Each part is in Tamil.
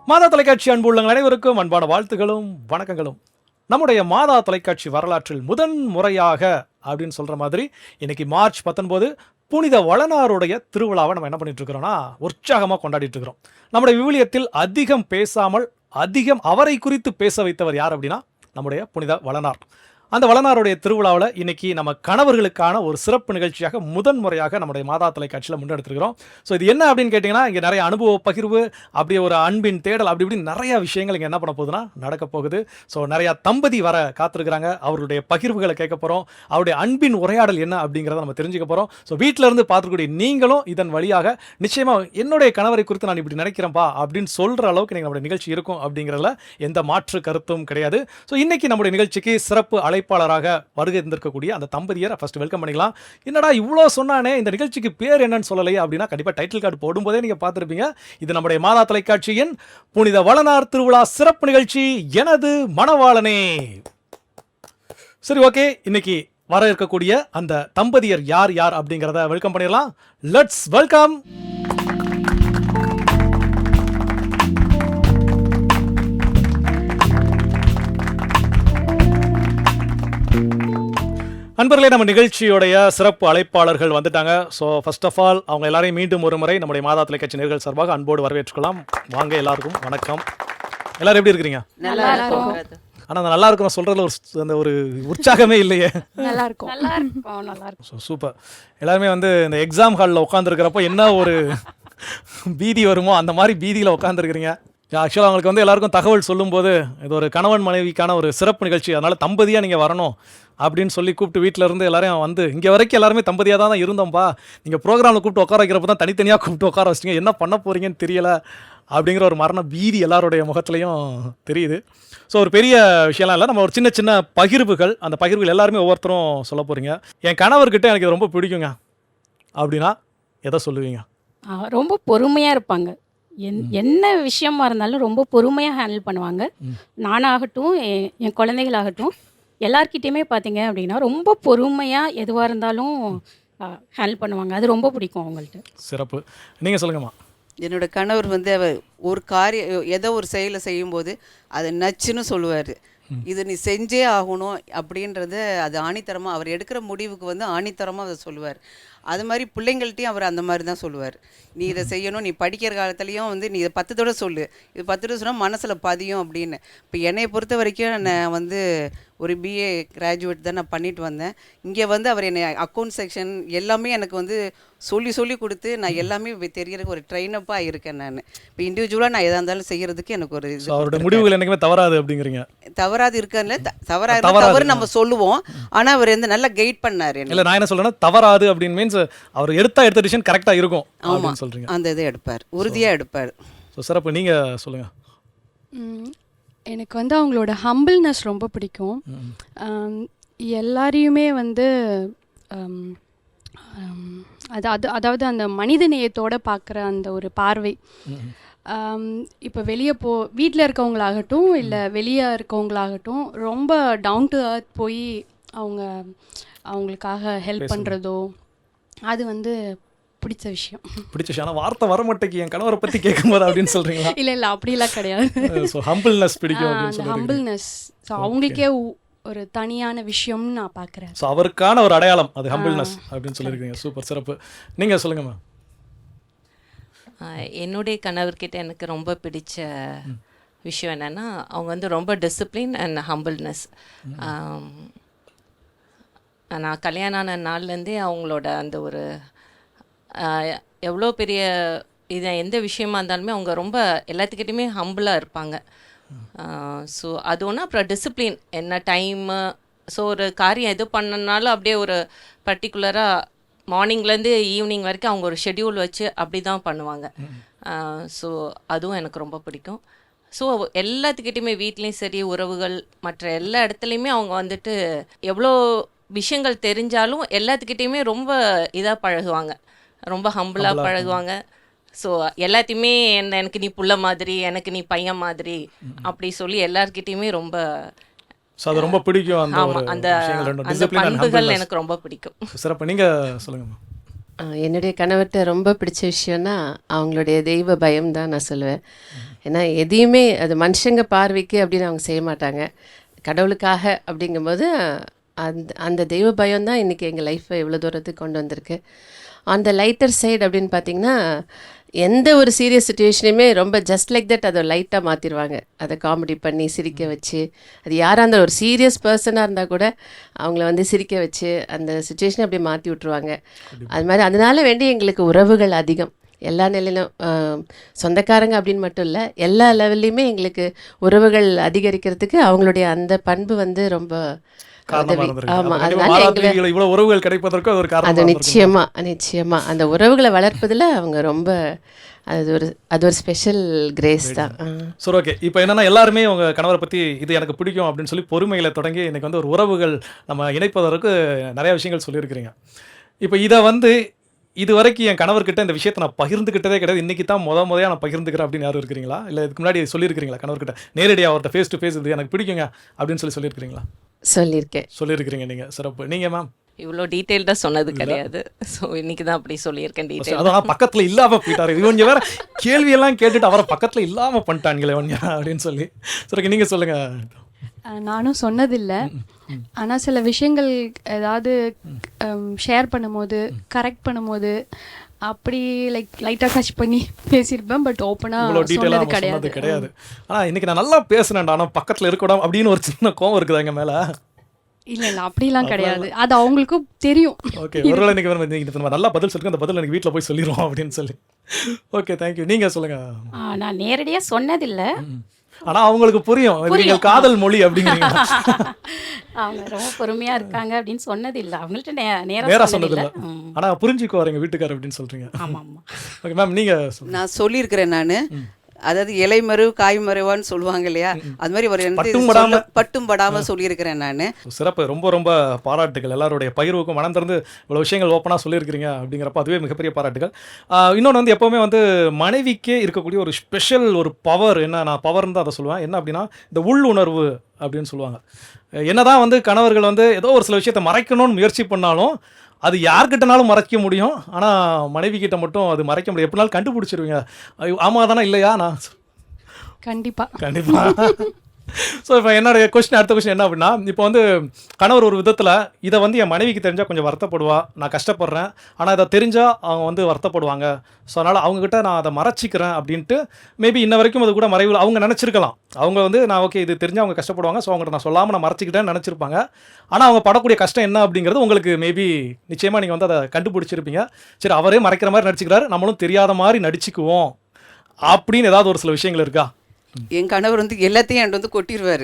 மாதா தொலைக்காட்சி அன்பு உள்ளங்கள் அனைவருக்கும் அன்பான வாழ்த்துகளும் வணக்கங்களும். நம்முடைய மாதா தொலைக்காட்சி வரலாற்றில் முதன் முறையாக அப்படின்னு சொல்ற மாதிரி இன்னைக்கு மார்ச் 19 புனித வளனாருடைய திருவிழாவை நம்ம என்ன பண்ணிட்டு இருக்கிறோம்னா உற்சாகமாக கொண்டாடிட்டு இருக்கிறோம். நம்முடைய விவிலியத்தில் அதிகம் பேசாமல் அதிகம் அவரை குறித்து பேச வைத்தவர் யார் அப்படின்னா நம்முடைய புனித வளனார். அந்த வளனாருடைய திருவிழாவில் இன்னைக்கு நம்ம கணவர்களுக்கான ஒரு சிறப்பு நிகழ்ச்சியாக முதன் முறையாக நம்முடைய மாதா தொலைக்காட்சியில் முன்னெடுத்துருக்கிறோம். ஸோ இது என்ன அப்படின்னு கேட்டிங்கன்னா, இங்கே நிறைய அனுபவ பகிர்வு, அப்படியே ஒரு அன்பின் தேடல், அப்படி இப்படி நிறைய விஷயங்கள் இங்கே என்ன பண்ண போகுதுன்னா நடக்க போகுது. ஸோ நிறையா தம்பதி வர காத்திருக்கிறாங்க. அவருடைய பகிர்வுகளை கேட்க போகிறோம். அவருடைய அன்பின் உரையாடல் என்ன அப்படிங்கிறத நம்ம தெரிஞ்சுக்க போகிறோம். ஸோ வீட்டில் இருந்து பார்த்துக்கூடிய நீங்களும் இதன் வழியாக நிச்சயமாக என்னுடைய கணவரை குறித்து நான் இப்படி நினைக்கிறேன்ப்பா அப்படின்னு சொல்கிற அளவுக்கு நீங்கள் நம்முடைய நிகழ்ச்சி இருக்கும் அப்படிங்கிறதுல எந்த மாற்று கருத்தும் கிடையாது. ஸோ இன்னைக்கு நம்முடைய நிகழ்ச்சிக்கு சிறப்பு அழைப்பாளராக வருகை இருந்திருக்கக்கூடிய அந்த தம்பதியரை ஃபர்ஸ்ட் வெல்கம் பண்ணிக்கலாம். என்னடா இவ்வளோ சொன்னானே, இந்த நிகழ்ச்சிக்கு பேர் என்னன்னு சொல்லலையே அப்படின்னா கண்டிப்பாக டைட்டில் கார்டு போடும்போதே நீங்கள் பார்த்துருப்பீங்க. இது நம்முடைய மாதா தொலைக்காட்சியின் புனித வளனார் திருவிழா சிறப்பு நிகழ்ச்சி, எனது மணவாளனே. சரி, ஓகே, இன்னைக்கு வர இருக்கக்கூடிய அந்த தம்பதியர் யார் யார் அப்படிங்கிறத வெல்கம் பண்ணிடலாம். Let's welcome. அன்பர்களே, நம்ம நிகழ்ச்சியோடைய சிறப்பு அழைப்பாளர்கள் வந்துட்டாங்க. ஸோ ஃபர்ஸ்ட் ஆஃப் ஆல் அவங்க எல்லாரையும் மீண்டும் ஒரு முறை நம்முடைய மாதா தொலைக்காட்சி நேயர்கள் சார்பாக அன்போடு வரவேற்றுக்கலாம். வாங்க, எல்லாருக்கும் வணக்கம். எல்லாரும் எப்படி இருக்கிறீங்க? நல்லா இருக்கும். ஆனால் அந்த நல்லா இருக்கும் சொல்கிறதுல அந்த ஒரு உற்சாகமே இல்லையே. நல்லா இருக்கும். நல்லா இருக்கும். So super. எல்லாருமே வந்து இந்த எக்ஸாம் ஹாலில் உட்காந்துருக்கிறப்போ என்ன ஒரு பீதி வருமோ அந்த மாதிரி பீதியில் உட்காந்துருக்கிறீங்க. ஆக்சுவலாக அவங்களுக்கு வந்து எல்லாருக்கும் தகவல் சொல்லும்போது இது ஒரு கணவன் மனைவிக்கான ஒரு சிறப்பு நிகழ்ச்சி, அதனால் தம்பதியாக நீங்கள் வரணும் அப்படின்னு சொல்லி கூப்பிட்டு வீட்டில் இருந்து எல்லாரையும் வந்து இங்கே வரைக்கும் எல்லாருமே தம்பதியாக தான் இருந்தோம்ப்பா, நீங்கள் ப்ரோக்ராமில் கூப்பிட்டு உட்கார வைக்கிறப்ப தான் தனித்தனியாக கூப்பிட்டு உட்கார வச்சிங்க, என்ன பண்ண போகிறீங்கன்னு தெரியல அப்படிங்கிற ஒரு மரண பீதி எல்லாருடைய முகத்துலையும் தெரியுது. ஸோ ஒரு பெரிய விஷயம்லாம் இல்லை, நம்ம ஒரு சின்ன சின்ன பகிர்வுகள், அந்த பகிர்வுகள் எல்லாருமே ஒவ்வொருத்தரும் சொல்ல போகிறீங்க. என் கணவர்கிட்ட எனக்கு இது ரொம்ப பிடிக்குங்க அப்படின்னா எதை சொல்லுவீங்க? ரொம்ப பொறுமையாக இருப்பாங்க. என்ன விஷயமா இருந்தாலும் ரொம்ப பொறுமையாக ஹேண்டில் பண்ணுவாங்க. நானாகட்டும், என் குழந்தைகளாகட்டும், எல்லார்கிட்டையுமே பார்த்தீங்க அப்படின்னா ரொம்ப பொறுமையாக எதுவாக இருந்தாலும் ஹேண்டில் பண்ணுவாங்க. அது ரொம்ப பிடிக்கும் அவங்கள்ட்ட. சிறப்பு. நீங்கள் சொல்லுங்கம்மா. என்னோட கணவர் வந்து அவர் ஒரு காரியம் ஏதோ ஒரு செயலை செய்யும்போது அதை நச்சுன்னு சொல்லுவார். இது நீ செஞ்சே ஆகணும் அப்படின்றத அது ஆணித்தரமாக அவர் எடுக்கிற முடிவுக்கு வந்து ஆணித்தரமாக அதை சொல்லுவார். அது மாதிரி பிள்ளைங்கள்ட்டையும் அவர் அந்த மாதிரி தான் சொல்லுவார். நீ இதை செய்யணும், நீ படிக்கிற காலத்துலேயும் வந்து நீ இதை 10 தடவை சொல்லு, இது 10 தடவை சொன்னால் மனசில் பதியும் அப்படின்னு. இப்போ என்னை பொறுத்த வரைக்கும் நான் வந்து ஒரு பிஏ கிராஜுவேட் தான் நான் பண்ணிட்டு வந்தேன். இங்கே வந்து அவர் என்னை அக்கௌண்ட் செக்ஷன் எல்லாமே எனக்கு வந்து சொல்லி கொடுத்து நான் எல்லாமே தெரியறதுக்கு ஒரு ட்ரெயினப்பாக இருக்கேன். நான் இப்போ இண்டிவிஜுவலாக நான் எதாக இருந்தாலும் செய்கிறதுக்கு எனக்கு ஒரு இது. அவருடைய முடிவுகள் என்றைக்குமே தவறாது அப்படிங்கிறீங்க? தவறாது இருக்கல, தவறு நம்ம சொல்லுவோம், ஆனால் அவர் வந்து நல்லா கைட் பண்ணார். இல்லை, நான் என்ன சொல்றேன்னா தவறாது அப்படின்னு மீன்ஸ் அவர் எடுத்த டிசிஷன் கரெக்டாக இருக்கும் அப்படின்னு சொல்றீங்க. அந்த இதை எடுப்பார், உறுதியாக எடுப்பார். ஸோ சிறப்பு. நீங்கள் சொல்லுங்கள். எனக்கு வந்து அவங்களோட ஹம்பிள்னஸ் ரொம்ப பிடிக்கும். எல்லாரையுமே வந்து அதாவது அந்த மனித நேயத்தோடு பார்க்குற அந்த ஒரு பார்வை. இப்போ வெளியே வீட்டில் இருக்கவங்களாகட்டும் இல்லை வெளியே இருக்கவங்களாகட்டும் ரொம்ப டவுன் டு அர்த் போய் அவங்களுக்காக ஹெல்ப் பண்ணுறதோ அது வந்து பிடிச்ச விஷயம். ஆனால் வார்த்தை வர மாட்டேங்கி என் கணவரை பற்றி கேட்கும்போது அப்படின்னு சொல்கிறீங்களா? இல்லை அப்படிலாம் கிடையாது. ஸோ ஹம்பிள்னஸ் பிடிக்கும் அப்படின்னு சொல்லி ஹம்பிள்னஸ் ஸோ அவங்களுக்கே ஒரு தனியான விஷயம்னு நான் பார்க்குறேன். ஸோ அவருக்கான ஒரு அடையாளம் அது ஹம்பிள்னஸ் அப்படின்னு சொல்லியிருக்கீங்க. சூப்பர், சிறப்பு. நீங்கள் சொல்லுங்கம்மா. என்னுடைய கணவர்கிட்ட எனக்கு ரொம்ப பிடிச்ச விஷயம் என்னென்னா அவங்க வந்து ரொம்ப டிசிப்ளின் அண்ட் ஹம்பிள்னஸ். நான் கல்யாணம் ஆன நாள்லேருந்தே அவங்களோட அந்த ஒரு எவ்வளோ பெரிய இது எந்த விஷயமா இருந்தாலுமே அவங்க ரொம்ப எல்லாத்துக்கிட்டையுமே ஹம்பிளாக இருப்பாங்க. ஸோ அது ஒன்று. அப்புறம் டிசிப்ளின், என்ன டைமு, ஸோ ஒரு காரியம் எது பண்ணனாலும் அப்படியே ஒரு பர்டிகுலராக மார்னிங்லேருந்து ஈவினிங் வரைக்கும் அவங்க ஒரு ஷெட்யூல் வச்சு அப்படி தான் பண்ணுவாங்க. ஸோ அதுவும் எனக்கு ரொம்ப பிடிக்கும். ஸோ எல்லாத்துக்கிட்டையுமே வீட்லேயும் சரி, உறவுகள், மற்ற எல்லா இடத்துலையுமே அவங்க வந்துட்டு எவ்வளோ விஷயங்கள் தெரிஞ்சாலும் எல்லாத்துக்கிட்டையுமே ரொம்ப இதாக பழகுவாங்க, ரொம்ப ஹம்பிளாக பழகுவாங்க. ஸோ எல்லாத்தையுமே எனக்கு நீ புள்ள மாதிரி, எனக்கு நீ பையன் மாதிரி அப்படி சொல்லி எல்லார்கிட்டையுமே ரொம்ப ரொம்ப பிடிக்கும். அந்த பண்புகள் எனக்கு ரொம்ப பிடிக்கும். சிறப்பு. நீங்கள் சொல்லுங்கம்மா. என்னுடைய கணவர்கிட்ட ரொம்ப பிடிச்ச விஷயம்னா அவங்களுடைய தெய்வ பயம் தான் நான் சொல்லுவேன். ஏன்னா எதையுமே அது மனுஷங்க பார்வைக்கு அப்படின்னு அவங்க செய்ய மாட்டாங்க. கடவுளுக்காக அப்படிங்கும்போது அந்த அந்த தெய்வ பயம் தான் இன்றைக்கி எங்கள் லைஃப்பை இவ்வளோ தூரத்துக்கு கொண்டு வந்திருக்கு. அந்த லைட்டர் சைடு அப்படின்னு பார்த்தீங்கன்னா, எந்த ஒரு சீரியஸ் சுச்சுவேஷனையுமே ரொம்ப ஜஸ்ட் லைக் தட் அதை லைட்டாக மாற்றிடுவாங்க. அதை காமெடி பண்ணி சிரிக்க வச்சு, அது யாராக இருந்தாலும் ஒரு சீரியஸ் பர்சனாக இருந்தால் கூட அவங்கள வந்து சிரிக்க வச்சு அந்த சுச்சுவேஷனை அப்படியே மாற்றி விட்ருவாங்க. அது மாதிரி அதனால வேண்டி எங்களுக்கு உறவுகள் அதிகம். எல்லா நிலையிலும் சொந்தக்காரங்க அப்படின்னு மட்டும் இல்லை, எல்லா லெவல்லையுமே எங்களுக்கு உறவுகள் அதிகரிக்கிறதுக்கு அவங்களுடைய அந்த பண்பு வந்து ரொம்ப காரணமா உதவி. இருந்திருக்கு. ஆமாம், அப்ப அதனால கண்டிப்பா எங்களை மாதாத்திரிகள் இவ்வளவு உறவுகள் கிடைப்பதற்கு அது ஒரு அது காரணமா இருந்திருக்கு. நிச்சயமா அந்த உறவுகளை வளர்ப்பதில் அவங்க ரொம்ப அது ஒரு ஸ்பெஷல் கிரேஸ் தான். சரி, ஓகே. இப்போ என்னன்னா எல்லாருமே உங்க கணவரை பத்தி இது எனக்கு பிடிக்கும் அப்படின்னு சொல்லி பொறுமையில தொடங்கி இன்னைக்கு வந்து ஒரு உறவுகள் நம்ம இணைப்பதற்கு நிறைய விஷயங்கள் சொல்லியிருக்கிறீங்க. இப்போ இதை வந்து இது வரைக்கும் என் கணவர்கிட்ட இந்த விஷயத்தை நான் பகிர்ந்துக்கிட்டதே கிடையாது, இன்னைக்கு தான் முறையாக நான் பகிர்ந்துக்கிறேன் அப்படின்னு யாரும் இருக்கிறீங்களா? இல்லை இதுக்கு முன்னாடி சொல்லியிருக்கிறீங்களா கணவர்கிட்ட நேரடியாக அவர்கிட்ட ஃபேஸ் டு ஃபேஸ் இது எனக்கு பிடிக்குங்க அப்படின்னு சொல்லியிருக்கிறீங்களா? சொல்லியிருக்கேன். சொல்லியிருக்கிறீங்க நீங்கள். சிறப்பு. நீங்கள் மேம்? இவ்வளோ டீட்டெயில்டாக சொன்னது கிடையாது. ஸோ இன்னைக்கு தான் அப்படி சொல்லியிருக்கேன் டீட்டெயில். அதான் பக்கத்தில் இல்லாமல் போயிட்டாரு இவங்க வேற கேள்வியெல்லாம் கேட்டுட்டு அவரை பக்கத்தில் இல்லாமல் பண்ணிட்டாங்களே இவங்க அப்படின்னு சொல்லி. சரி, நீங்கள் சொல்லுங்கள். நானும் சொன்னதில்லை. ஆனால் சில விஷயங்கள் ஏதாவது ஷேர் பண்ணும்போது, கரெக்ட் பண்ணும்போது அப்படி லைட்டாக டச் பண்ணி பேசியிருப்பேன். பட் இவ்வளோ ஓப்பனாக டீட்டெயிலாக சொன்னது சொன்னது கிடையாது. கிடையாது. ஆனால் இன்னைக்கு நான் நல்லா பேசுனேன்டா, ஆனால் பக்கத்தில் இருக்கக்கூடாது அப்படின்னு ஒரு சின்ன கோவம் இருக்குதா எங்கள் மேலே? இல்லை அப்படிலாம் கிடையாது. அது அவங்களுக்கும் தெரியும். ஓகே, ஒருவேளை இன்னைக்கு நம்ம நல்லா பதில் சொல்லிருக்கோம், அந்த பதில் எனக்கு வீட்டில் போய் சொல்லிடுவோம் அப்படின்னு சொல்லி. Okay, thank you. நீங்கள் சொல்லுங்கள். நான் நேரடியாக சொன்னதில்லை. ஆனால் அவங்களுக்கு புரியும் இது நீங்கள் காதல் மொழி அப்படிங்கிறீங்க. அவங்க ரொம்ப பொறுமையாக இருக்காங்க அப்படின்னு சொன்னதில்லை. அவங்கள்ட்ட நேராக நேராக சொன்னதில்லை, சொன்னதில்லை. ஆனால் புரிஞ்சுக்குவார் எங்கள் வீட்டுக்காரர் அப்படின்னு சொல்கிறீங்க. ஆமாம் ஆமாம். ஓகே மேம், நீங்கள் சொல்லுங்கள். நான் சொல்லியிருக்கிறேன். நான் அதாவது இலை மறைவு காய் மறைவான்னு சொல்லுவாங்க இல்லையா, அது மாதிரி ஒரு பட்டும் படாமல் சொல்லியிருக்கிறேன் நான். சிறப்பு. ரொம்ப ரொம்ப பாராட்டுகள். எல்லாருடைய பகிர்வுக்கும் மனம் திறந்து இவ்வளோ விஷயங்கள் ஓப்பனாக சொல்லியிருக்கிறீங்க அப்படிங்கிறப்ப அதுவே மிகப்பெரிய பாராட்டுகள். இன்னொன்று வந்து எப்போவுமே வந்து மனைவிக்கே இருக்கக்கூடிய ஒரு ஸ்பெஷல் ஒரு பவர், என்ன நான் பவர்னு தான் அதை சொல்லுவேன், என்ன அப்படின்னா இந்த உள்ளுணர்வு அப்படின்னு சொல்லுவாங்க. என்னதான் வந்து கணவர்கள் வந்து ஏதோ ஒரு சில விஷயத்தை மறைக்கணும்னு முயற்சி பண்ணாலும் அது யார்கிட்டனாலும் மறைக்க முடியும், ஆனால் மனைவி கிட்ட மட்டும் அது மறைக்க முடியும். எப்படினாலும் கண்டுபிடிச்சிருவீங்க. ஆமாம் தானே இல்லையா? நான் கண்டிப்பாக. ஸோ இப்போ என்னோட அடுத்த கொஸ்டின் என்ன அப்படின்னா, இப்போ வந்து கணவர் ஒரு விதத்தில் இதை வந்து என் மனைவிக்கு தெரிஞ்சால் கொஞ்சம் வருத்தப்படுவா, நான் கஷ்டப்படுறேன், ஆனால் இதை தெரிஞ்சால் அவங்க வந்து வருத்தப்படுவாங்க, ஸோ அதனால் அவங்ககிட்ட நான் அதை மறைச்சிக்கிறேன் அப்படின்ட்டு மேபி இன்ன வரைக்கும் அது கூட மறைவில் அவங்க நினச்சிருக்கலாம். அவங்க வந்து நான் ஓகே இது தெரிஞ்சால் அவங்க கஷ்டப்படுவாங்க, ஸோ அவங்ககிட்ட நான் சொல்லாமல் நான் மறைச்சிக்கிட்டேன்னு நினச்சிருப்பாங்க. ஆனால் அவங்க படக்கூடிய கஷ்டம் என்ன அப்படிங்கிறது உங்களுக்கு மேபி நிச்சயமாக நீங்கள் வந்து அதை கண்டுபிடிச்சிருப்பீங்க. சரி, அவரே மறைக்கிற மாதிரி நடிச்சுக்கிறாரு, நம்மளும் தெரியாத மாதிரி நடிச்சுக்குவோம் அப்படின்னு ஏதாவது ஒரு சில விஷயங்கள் இருக்கா? என் கணவர் வந்து எல்லாத்தையும் என்கிட்ட வந்து கொட்டிடுவார்.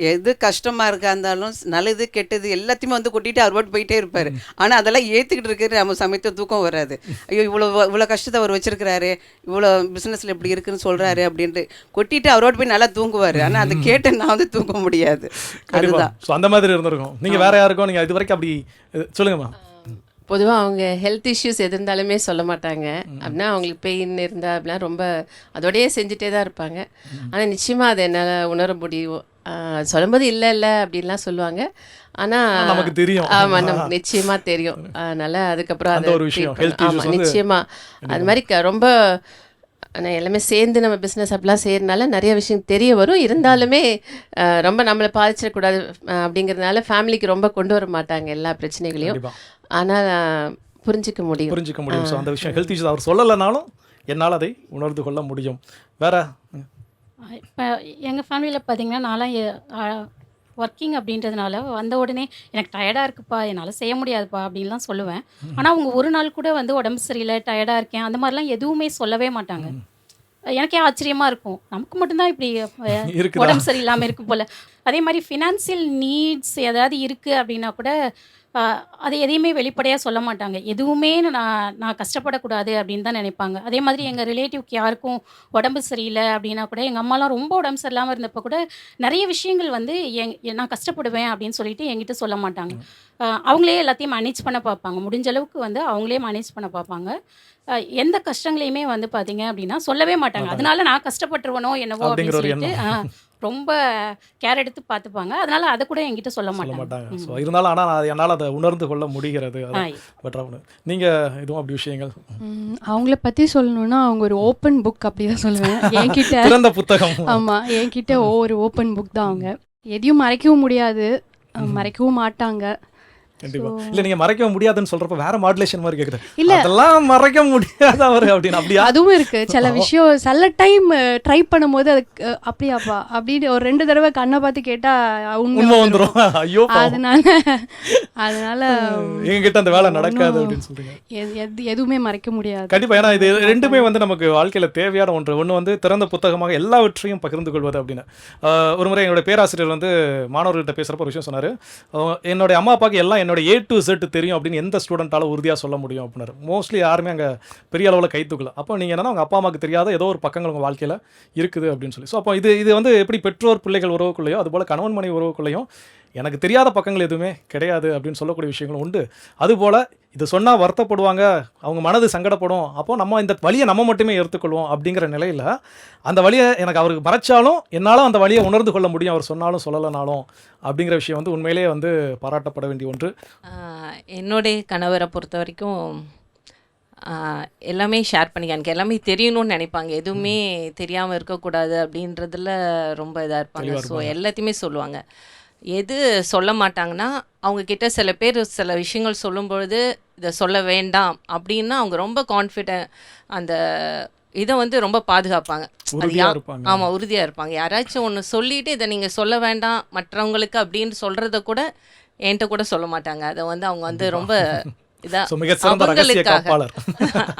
எது கஷ்டமாக இருக்கா இருந்தாலும், நல்லது கெட்டது எல்லாத்தையுமே வந்து கொட்டிட்டு அவர் பாட்டு போயிட்டே இருப்பார். ஆனால் அதெல்லாம் ஏற்றுக்கிட்டு இருக்கிற நம்ம சமயத்தில் தூக்கம் வராது. ஐயோ இவ்வளோ கஷ்டத்தை அவர் வச்சிருக்கிறாரு, இவ்வளோ பிஸ்னஸில் இப்படி இருக்குன்னு சொல்கிறாரு அப்படின்ட்டு கொட்டிட்டு அவரோட போய் நல்லா தூங்குவார். ஆனால் அதை கேட்டு நான் வந்து தூங்க முடியாது. அதுதான். ஸோ அந்த மாதிரி இருந்திருக்கும். நீங்கள் வேற யாருக்கும் நீங்கள் இது வரைக்கும் அப்படி சொல்லுங்கம்மா. பொதுவாக அவங்க ஹெல்த் இஷ்யூஸ் எது இருந்தாலுமே சொல்ல மாட்டாங்க. அப்படின்னா அவங்களுக்கு பெயின் இருந்தால் அப்படிலாம் ரொம்ப அதோடையே செஞ்சுட்டே தான் இருப்பாங்க. ஆனால் நிச்சயமாக அதை என்னால் உணர முடியும். சொல்லும்போது இல்லை அப்படின்லாம் சொல்லுவாங்க, ஆனால் நமக்கு தெரியும். ஆமாம், நமக்கு நிச்சயமாக தெரியும். அதனால் அதுக்கப்புறம் அந்த ஒரு விஷயம் ஆமாம் நிச்சயமாக அது மாதிரி ரொம்ப ஆனால் எல்லாமே சேர்ந்து நம்ம பிஸ்னஸ் அப்படிலாம் செய்கிறதுனால நிறைய விஷயம் தெரிய வரும். இருந்தாலுமே ரொம்ப நம்மளை பாதிச்சிடக்கூடாது அப்படிங்கிறதுனால ஃபேமிலிக்கு ரொம்ப கொண்டு வர மாட்டாங்க எல்லா பிரச்சனைகளையும். ஆனால் புரிஞ்சிக்க முடியும். ஸோ அந்த விஷயம் ஹெல்த் இஷ்யூஸ் அவர் சொல்லலைனாலும் என்னால் அதை உணர்ந்து கொள்ள முடியும். வேற இப்போ எங்கள் ஃபேமிலியில் பார்த்தீங்கன்னா, நான்லாம் ஒர்க்கிங் அப்படின்றதுனால வந்த உடனே எனக்கு டயர்டாக இருக்குப்பா, என்னால் செய்ய முடியாதுப்பா அப்படின்லாம் சொல்லுவேன். ஆனால் அவங்க ஒரு நாள் கூட வந்து உடம்பு சரியில்லை, டயர்டாக இருக்கேன் அந்த மாதிரிலாம் எதுவுமே சொல்லவே மாட்டாங்க. எனக்கே ஆச்சரியமாக இருக்கும், நமக்கு மட்டும்தான் இப்படி உடம்பு சரியில்லாமல் இருக்கு போல். அதே மாதிரி ஃபினான்சியல் நீட்ஸ் ஏதாவது இருக்குது அப்படின்னா கூட அது எதையுமே வெளிப்படையாக சொல்ல மாட்டாங்க. எதுவுமே நான் கஷ்டப்படக்கூடாது அப்படின்னு தான் நினைப்பாங்க. அதே மாதிரி எங்கள் ரிலேட்டிவ்க்கு யாருக்கும் உடம்பு சரியில்லை அப்படின்னா கூட, எங்கள் அம்மாலாம் ரொம்ப உடம்பு சரியில்லாமல் இருந்தப்போ கூட நிறைய விஷயங்கள் வந்து நான் கஷ்டப்படுவேன் அப்படின்னு சொல்லிட்டு என்கிட்ட சொல்ல மாட்டாங்க. அவங்களே எல்லாத்தையும் மேனேஜ் பண்ண பார்ப்பாங்க. முடிஞ்ச அளவுக்கு வந்து அவங்களே மேனேஜ் பண்ண பார்ப்பாங்க. எந்த கஷ்டங்களையுமே வந்து பார்த்தீங்க அப்படின்னா சொல்லவே மாட்டாங்க. அதனால நான் கஷ்டப்பட்டுருவனோ என்னவோ அப்படின்னு சொல்லிட்டு ரொம்ப கேர் எடுத்து பார்த்துப்பாங்க. அதனால அதை கூட என்கிட்ட சொல்ல சொல்ல மாட்டாங்க. மாட்டாங்க. ஸோ இருந்தாலும் ஆனால் என்னால் அதை உணர்ந்து கொள்ள முடிகிறது. ஆ, அது பெட்டராக ஒன்று. நீங்கள் எதுவும் அப்படி விஷயங்கள் அவங்கள பற்றி சொல்லணும்னா அவங்க ஒரு ஓப்பன் புக் அப்படி தான் சொல்லுவேன் என்கிட்ட. திறந்த புத்தகம். ஆமாம், என்கிட்ட ஒரு ஓப்பன் புக் தான் அவங்க. எதையும் மறைக்கவும் முடியாது, மறைக்கவும் மாட்டாங்க. கண்டிப்பா. இல்ல நீங்க மறைக்க முடியாதுன்னு சொல்றப்ப வேற மாடுலேஷன் மாதிரி கேக்குது. இல்ல. அதெல்லாம் மறைக்க முடியாத அவரு அப்படின்னு அப்படியா? அதுவும் இருக்கு. சில விஷயம் சில டைம் ட்ரை பண்ணும்போது அது அப்படியாப்பா அப்படின்னு ஒரு 2 தடவை கண்ணை பார்த்து கேட்டா உண்மை உண்மை வந்துரும். ஐயோ பாவம். அதனால எங்ககிட்ட அந்த வேலை நடக்காது அப்படின்னு சொல்றீங்க. எதுவுமே மறைக்க முடியாது. கண்டிப்பா. ஏன்னா இது ரெண்டுமே வந்து நமக்கு வாழ்க்கையில தேவையான ஒன்று. ஒன்று வந்து திறந்த புத்தகமாக எல்லாவற்றையும் பகிர்ந்து கொள்வது அப்படின்னு. ஒரு முறை என்னோட பேராசிரியர் வந்து மாணவர்கள்ட்ட பேசுறப்ப ஒரு விஷயம் சொன்னாரு. என்னுடைய அம்மா அப்பாவுக்கு எல்லாம் என்னோட A to Z தெரியும் அப்படின்னு எந்த ஸ்டூடெண்ட்டால உறுதியாக சொல்ல முடியும் அப்படின்னாரு. மோஸ்ட்லி யாருமே அங்கே பெரிய அளவில் கை தூக்கல. அப்போ நீங்கள் என்னன்னா உங்கள் அப்பா அம்மாவுக்கு தெரியாத ஏதோ ஒரு பக்கங்கள் உங்கள் வாழ்க்கையில் இருக்குது அப்படின்னு சொல்லி. ஸோ அப்போ இது வந்து எப்படி பெற்றோர் பிள்ளைகள் உறவுக்குள்ளேயோ அதுபோல் கணவன் மனைவி உறவுக்குள்ளேயும் எனக்கு தெரியாத பக்கங்கள் எதுவுமே கிடையாது அப்படின்னு சொல்லக்கூடிய விஷயங்களும் உண்டு. அதுபோல் இது சொன்னால் வருத்தப்படுவாங்க, அவங்க மனது சங்கடப்படும், அப்போது நம்ம இந்த வழியை நம்ம மட்டுமே எடுத்துக்கொள்வோம் அப்படிங்கிற நிலையில் அந்த வழியை எனக்கு அவருக்கு மறைச்சாலும் என்னாலும் அந்த வழியை உணர்ந்து கொள்ள முடியும், அவர் சொன்னாலும் சொல்லலைனாலும் அப்படிங்கிற விஷயம் வந்து உண்மையிலே வந்து பாராட்டப்பட வேண்டிய ஒன்று. என்னுடைய கணவரை பொறுத்த வரைக்கும் எல்லாமே ஷேர் பண்ணிக்க எனக்கு எல்லாமே தெரியணும்னு நினைப்பாங்க. எதுவுமே தெரியாமல் இருக்கக்கூடாது அப்படின்றதுல ரொம்ப இதாக இருப்பாங்க. ஸோ எல்லாத்தையுமே சொல்லுவாங்க. எது சொல்ல மாட்டாங்கன்னா அவங்கக்கிட்ட சில பேர் சில விஷயங்கள் சொல்லும்பொழுது இதை சொல்ல வேண்டாம் அப்படின்னா அவங்க ரொம்ப கான்ஃபிடென்ட் அந்த இதை வந்து ரொம்ப பாதுகாப்பாங்க. ஆமாம், உறுதியாக இருப்பாங்க. யாராச்சும் ஒன்று சொல்லிவிட்டு இதை நீங்கள் சொல்ல வேண்டாம் மற்றவங்களுக்கு அப்படின்னு சொல்கிறத கூட என்கிட்ட கூட சொல்ல மாட்டாங்க. அதை வந்து அவங்க வந்து ரொம்ப அவங்களுக்காக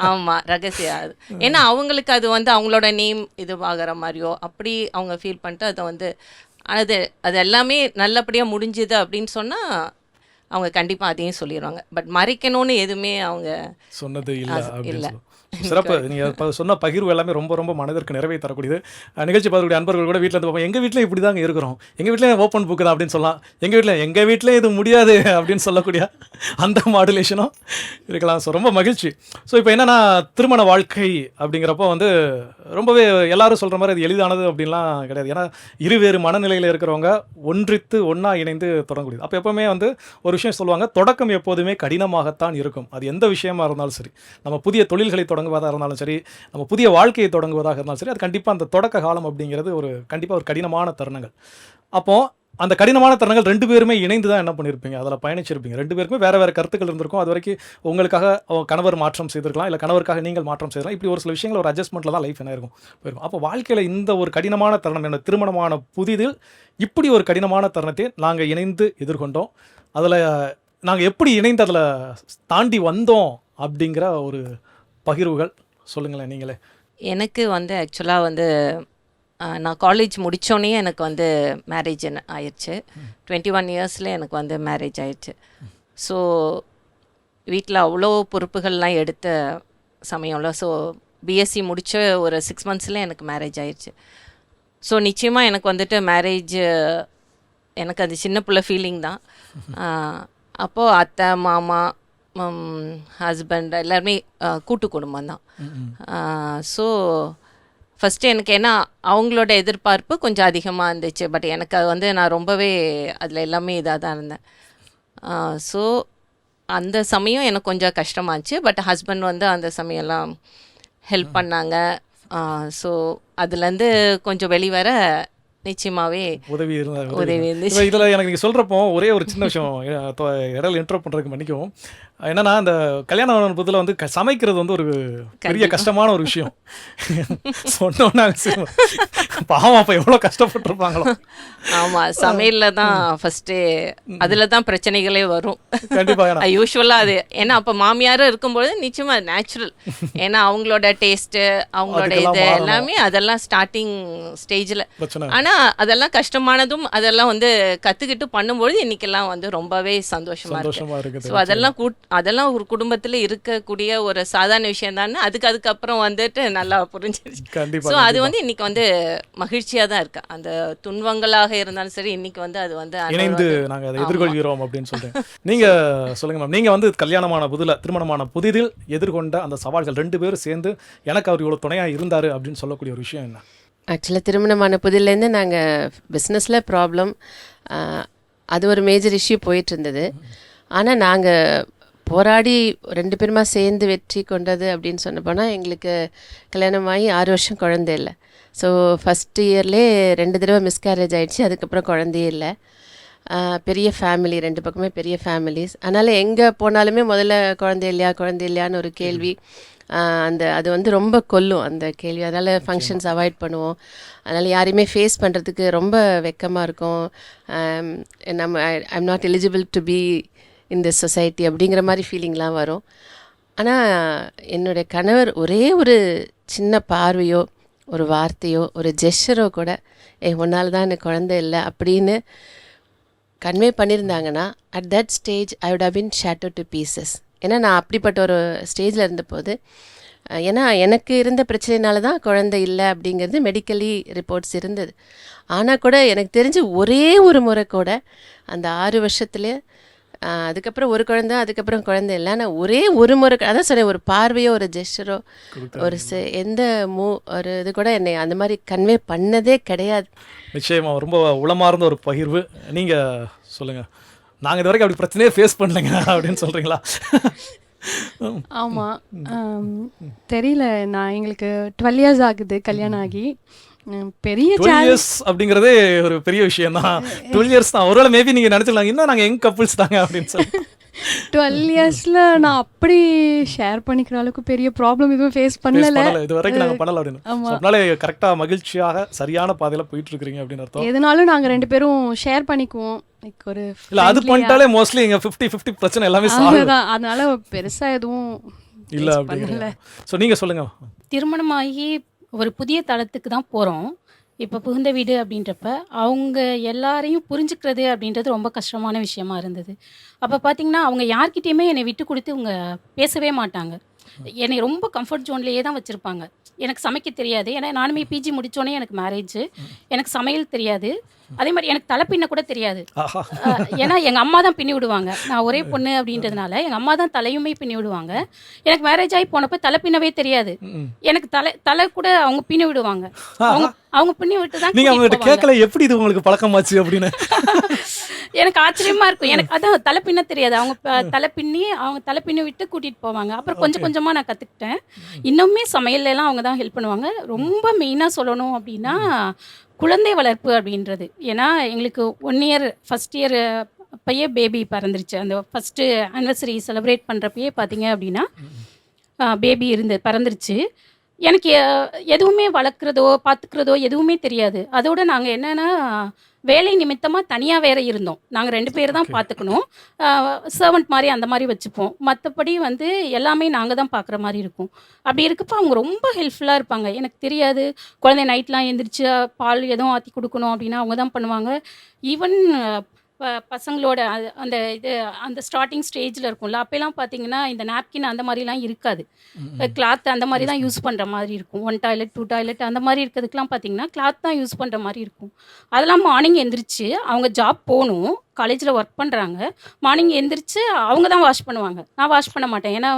ஆமா ரகசியம் அது. ஏன்னா அவங்களுக்கு அது வந்து அவங்களோட நேம் இதுவாகிற மாதிரியோ அப்படி அவங்க ஃபீல் பண்ணிட்டு அதை வந்து அது எல்லாமே நல்லபடியாக முடிஞ்சுது அப்படின்னு சொன்னால் அவங்க கண்டிப்பாக அதையும் சொல்லிடுவாங்க. பட் மறைக்கணும்னு எதுவுமே அவங்க சொன்னது இல்லை. சிறப்பு. நீங்கள் சொன்ன பகிர்வு எல்லாமே ரொம்ப ரொம்ப மனதிற்கு நிறைவே தரக்கூடியது. நிகழ்ச்சி பார்க்கக்கூடிய அன்பர்கள் கூட வீட்டில் இருந்து பார்ப்போம், எங்கள் வீட்டில் இப்படி தாங்க இருக்கிறோம், எங்கள் வீட்டில் ஓப்பன் புக்கு தான் அப்படின்னு சொல்லலாம், எங்கள் வீட்டில் இது முடியாது அப்படின்னு சொல்லக்கூடிய அந்த மாடுலேஷனும் இருக்கலாம். ஸோ ரொம்ப மகிழ்ச்சி. ஸோ இப்போ என்னென்னா திருமண வாழ்க்கை அப்படிங்கிறப்போ வந்து ரொம்பவே எல்லாரும் சொல்கிற மாதிரி அது எளிதானது அப்படின்லாம் கிடையாது. ஏன்னா இருவேறு மனநிலையில் இருக்கிறவங்க ஒன்றித்து ஒன்றா இணைந்து தொடங்கக்கூடியது. அப்போ எப்போவுமே வந்து ஒரு விஷயம் சொல்லுவாங்க, தொடக்கம் எப்போதுமே கடினமாகத்தான் இருக்கும். அது எந்த விஷயமா இருந்தாலும் சரி, நம்ம புதிய தொழில்களை தொடங்குவதாக இருந்தாலும் சரி, நம்ம புதிய வாழ்க்கையை தொடங்குவதாக இருந்தாலும் சரி, அது கண்டிப்பாக அந்த தொடக்க காலம் அப்படிங்கிறது கண்டிப்பாக ஒரு கடினமான தருணங்கள். அப்போது அந்த கடினமான தருணங்கள் 2 பேருமே இணைந்து தான் என்ன பண்ணியிருப்பீங்க, அதில் பயணிச்சிருப்பீங்க. 2 பேருக்குமே வேறு வேறு கருத்துக்கள் இருந்திருக்கும். அது வரைக்கும் உங்களுக்காக கணவர் மாற்றம் செய்திருக்கலாம், இல்லை கணவருக்காக நீங்கள் மாற்றம் செய்யலாம். இப்படி ஒரு சில விஷயங்கள் ஒரு அட்ஜஸ்ட்மெண்ட்டில் தான் லைஃப் என்ன போயிருக்கும். அப்போ வாழ்க்கையில் இந்த ஒரு கடினமான தருணம், என்ன திருமணமான புதிதில் இப்படி ஒரு கடினமான தருணத்தை நாங்கள் இணைந்து எதிர்கொண்டோம். அதில் நாங்கள் எப்படி இணைந்து அதில் தாண்டி வந்தோம் அப்படிங்கிற ஒரு பகிர்வுகள் சொல்லுங்களேன் நீங்களே. எனக்கு வந்து ஆக்சுவலாக வந்து நான் காலேஜ் முடித்தோடனே எனக்கு வந்து மேரேஜ் ஆயிடுச்சு. 21 இயர்ஸில் எனக்கு வந்து மேரேஜ் ஆயிடுச்சு. ஸோ வீட்டில் அவ்வளோ பொறுப்புகள்லாம் எடுத்த சமயம்ல. ஸோ பிஎஸ்சி முடித்த ஒரு 6 மந்த்ஸில் எனக்கு மேரேஜ் ஆயிடுச்சு. ஸோ நிச்சயமாக எனக்கு வந்துட்டு மேரேஜ் எனக்கு அது சின்ன பிள்ளை ஃபீலிங் தான். அப்போது அத்தை மாமா ஹஸ்பண்ட் எல்லாருமே கூட்டு குடும்பம் தான். ஸோ ஃபஸ்ட்டு எனக்கு ஏன்னா அவங்களோட எதிர்பார்ப்பு கொஞ்சம் அதிகமாக இருந்துச்சு. பட் எனக்கு அது வந்து நான் ரொம்பவே அதில் எல்லாமே இதாக தான் இருந்தேன். ஸோ அந்த சமயம் எனக்கு கொஞ்சம் கஷ்டமாச்சு. பட் ஹஸ்பண்ட் வந்து அந்த சமயம்லாம் ஹெல்ப் பண்ணாங்க. ஸோ அதுலேருந்து கொஞ்சம் வெளிவர நிச்சயமாகவே உதவி இருந்துச்சு. இதில் எனக்கு நீங்கள் சொல்கிறப்போ ஒரே ஒரு சின்ன விஷயம் இடையில இன்ட்ரோ பண்ணுறதுக்கு மன்னிக்கும். என்னன்னா அந்த கல்யாண புதுல வந்து சமைக்கிறது வந்து ஒரு பெரிய கஷ்டமான ஒரு விஷயம். சொன்னோன்னா பாவம் அப்போ எவ்வளோ கஷ்டப்பட்டுருப்பாங்களோ. ஆமாம், சமையலில் தான் ஃபஸ்ட்டு அதில் தான் பிரச்சனைகளே வரும் கண்டிப்பாக. யூஸ்வலாக அது ஏன்னா அப்போ மாமியாரும் இருக்கும்போது நிச்சயமாக நேச்சுரல். ஏன்னா அவங்களோட டேஸ்ட்டு அவங்களோட இது எல்லாமே அதெல்லாம் ஸ்டார்டிங் ஸ்டேஜில். ஆனால் அதெல்லாம் கஷ்டமானதும் அதெல்லாம் வந்து கற்றுக்கிட்டு பண்ணும்பொழுது இன்றைக்கெல்லாம் வந்து ரொம்பவே சந்தோஷமாக இருக்குது. ஸோ அதெல்லாம் ஒரு குடும்பத்தில் இருக்கக்கூடிய ஒரு சாதாரண விஷயம் தானே. அதுக்கப்புறம் வந்துட்டு நல்லா புரிஞ்சிருச்சு. ஸோ அது வந்து இன்னைக்கு வந்து மகிழ்ச்சியாக தான் இருக்கு. அந்த துன்பங்களாக இருந்தாலும் சரி இன்னைக்கு வந்து அது வந்து இணைந்து நாங்கள் அதை எதிர்கொள்கிறோம் அப்படின்னு சொல்றேன். நீங்கள் சொல்லுங்க மேம், நீங்கள் வந்து கல்யாணமான திருமணமான புதிதில் எதிர்கொண்ட அந்த சவால்கள் 2 பேரும் சேர்ந்து எனக்கு அவர் இவ்வளோ துணையாக இருந்தார் அப்படின்னு சொல்லக்கூடிய ஒரு விஷயம் என்ன? ஆக்சுவலாக திருமணமான புதிலேருந்து நாங்கள் பிஸ்னஸில் ப்ராப்ளம், அது ஒரு மேஜர் இஷ்யூ போயிட்டு இருந்தது. ஆனால் நாங்கள் போராடி 2 பேருமா சேர்ந்து வெற்றி கொண்டது அப்படின்னு சொன்ன போனால், எங்களுக்கு கல்யாணமாகி 6 வருஷம் குழந்தை இல்லை. ஸோ ஃபஸ்ட் இயர்லேயே 2 தடவை மிஸ்கேரேஜ் ஆகிடுச்சு. அதுக்கப்புறம் குழந்தையே இல்லை. பெரிய ஃபேமிலி, 2 பக்கமே பெரிய ஃபேமிலிஸ். அதனால் எங்கே போனாலுமே முதல்ல குழந்தை இல்லையான்னு ஒரு கேள்வி. அது வந்து ரொம்ப கொல்லும் அந்த கேள்வி. அதனால் ஃபங்க்ஷன்ஸ் அவாய்ட் பண்ணுவோம். அதனால் யாரையுமே ஃபேஸ் பண்ணுறதுக்கு ரொம்ப வெக்கமாக இருக்கும். நம்ம I'm not eligible to be in this society அப்படிங்கிற மாதிரி ஃபீலிங்லாம் வரும். ஆனால் என்னுடைய கணவர் ஒரே ஒரு சின்ன பார்வையோ, ஒரு வார்த்தையோ, ஒரு ஜெஸ்டரோ கூட உன்னால் தான் எனக்கு குழந்தை இல்லை அப்படின்னு கன்வே பண்ணியிருந்தாங்கன்னா, at that stage I would have been shattered to pieces. ஏன்னா நான் அப்படிப்பட்ட ஒரு ஸ்டேஜில் இருந்தபோது, ஏன்னா எனக்கு இருந்த பிரச்சனைனால தான் குழந்தை இல்லை அப்படிங்கிறது மெடிக்கலி ரிப்போர்ட்ஸ் இருந்தது. ஆனால் கூட எனக்கு தெரிஞ்சு ஒரே ஒரு முறை கூட அந்த 6 வருஷத்துலேயே, அதுக்கப்புறம் ஒரு குழந்தை, அதுக்கப்புறம் குழந்தை இல்லை. ஆனால் ஒரே ஒரு முறை, அதான் சொன்னேன், ஒரு பார்வையோ, ஒரு ஜெஸ்டரோ, ஒரு எந்த ஒரு இது கூட என்னை அந்த மாதிரி கன்வே பண்ணதே கிடையாது. நிச்சயமாக ரொம்ப உளமார்ந்த ஒரு பகிர்வு. நீங்கள் சொல்லுங்கள். நாங்கள் இது வரைக்கும் அப்படி பிரச்சனையே ஃபேஸ் பண்ணலைங்க அப்படின்னு சொல்கிறீங்களா? ஆமாம், தெரியல. எங்களுக்கு 12 years ஆகுது கல்யாணம் ஆகி. பெரிய 12 years அப்படிங்கிறதே ஒரு பெரிய விஷயம் தான். 12 years தான். ஒருவேளை மேபி நீங்கள் நினச்சிக்கலாம் இன்னும் நாங்கள் யங் கப்புள்ஸ் தாங்க அப்படின்னு சொல்லி. 12 yearsல நான் அப்படி ஷேர் பண்ணிக்கிற அளவுக்கு பெரிய ப்ராப்ளம் எதுவும் ஃபேஸ் பண்ணல. இது வரைக்கும் நாங்கள் பண்ணல அப்படின்னு. அதனால கரெக்டாக மகிழ்ச்சியாக சரியான பாதையில் போயிட்டு இருக்கிறீங்க அப்படின்னு அர்த்தம். எதுனாலும் நாங்கள் 2 பேரும் ஷேர் பண்ணிக்குவோம். ஒரு இல்லை, அது பண்ணிட்டாலே மோஸ்ட்லி இங்கே 50-50 பிரச்சனை எல்லாமே சால்வ் தான். அதனால பெருசாக எதுவும் இல்லை அப்படிங்கல. ஸோ நீங்கள் சொல்லுங்கள். திருமணமாகி ஒரு புதிய தளத்துக்கு தான் போகிறோம். இப்போ புகுந்த வீடு அப்படின்றப்ப அவங்க எல்லாரையும் புரிஞ்சுக்கிறது அப்படின்றது ரொம்ப கஷ்டமான விஷயமா இருந்தது. அப்போ பார்த்தீங்கன்னா, அவங்க யார்கிட்டயுமே என்னை விட்டு கொடுத்து இவங்க பேசவே மாட்டாங்க. என்னை ரொம்ப கம்ஃபர்ட் ஜோன்லேயே தான் வச்சுருப்பாங்க. எனக்கு சமைக்க தெரியாது. ஏன்னா நானுமே பிஜி முடித்தோடனே எனக்கு மேரேஜ். எனக்கு சமையல் தெரியாது. அதே மாதிரி எனக்கு தலை பின்ன கூட தெரியாது. ஏன்னா எங்கள் அம்மா தான் பின்னி விடுவாங்க. நான் ஒரே பொண்ணு அப்படின்றதுனால எங்கள் அம்மா தான் தலையுமே பின்னி விடுவாங்க. எனக்கு மேரேஜ் ஆகி போனப்போ தலை பின்னவே தெரியாது. எனக்கு தலை கூட அவங்க பின்னி விடுவாங்க. அவங்க பின்னி விட்டு தான் நீங்கள் அவங்ககிட்ட கேட்கல எப்படி இது உங்களுக்கு பழக்கமாச்சு அப்படின்னு. எனக்கு ஆச்சரியமா இருக்கும். எனக்கு அதான் தலை பின்ன தெரியாது. அவங்க தலை பின்னி விட்டு கூட்டிட்டு போவாங்க. அப்புறம் கொஞ்சம் கொஞ்சமா நான் கத்துக்கிட்டேன். இன்னுமே சமையல்ல எல்லாம் அவங்க தான் ஹெல்ப் பண்ணுவாங்க. ரொம்ப மெயினா சொல்லணும் அப்படின்னா குழந்தை வளர்ப்பு அப்படின்றது. ஏன்னா எங்களுக்கு 1 year ஃபர்ஸ்ட் இயர் அப்பயே பேபி பிறந்துருச்சு. அந்த ஃபஸ்ட்டு ஆனிவர்சரி செலிப்ரேட் பண்ணுறப்பயே பார்த்தீங்க அப்படின்னா பேபி பிறந்துருச்சு. எனக்கு எதுவுமே வளர்க்குறதோ பார்த்துக்கிறதோ எதுவுமே தெரியாது. அதோடு நாங்கள் என்னென்னா வேலை நிமித்தமாக தனியாக வேற இருந்தோம். நாங்கள் 2 பேர் தான் பார்த்துக்கணும். சர்வெண்ட் மாதிரி அந்த மாதிரி வச்சுப்போம். மற்றபடி வந்து எல்லாமே நாங்கள் தான் பார்க்குற மாதிரி இருக்கும். அப்படி இருக்கப்போ அவங்க ரொம்ப ஹெல்ப்ஃபுல்லாக இருப்பாங்க. எனக்கு தெரியாது. குழந்தை நைட்லாம் எழுந்திரிச்சு பால் எதுவும் ஆற்றி கொடுக்கணும் அப்படின்னா அவங்க தான் பண்ணுவாங்க. ஈவன் பசங்களோட அந்த ஸ்டார்டிங் ஸ்டேஜில் இருக்கும்ல, அப்போலாம் பார்த்தீங்கன்னா இந்த நாப்கின் அந்த மாதிரிலாம் இருக்காது. கிளாத் அந்த மாதிரி தான் யூஸ் பண்ணுற மாதிரி இருக்கும். 1 டாய்லெட் 2 டாய்லெட் அந்த மாதிரி இருக்கிறதுக்கெலாம் பார்த்தீங்கன்னா கிளாத் தான் யூஸ் பண்ணுற மாதிரி இருக்கும். அதெல்லாம் மார்னிங் எந்திரிச்சு அவங்க ஜாப் போகணும். காலேஜில் ஒர்க் பண்ணுறாங்க. மார்னிங் எந்திரிச்சு அவங்க தான் வாஷ் பண்ணுவாங்க. நான் வாஷ் பண்ண மாட்டேன். ஏன்னா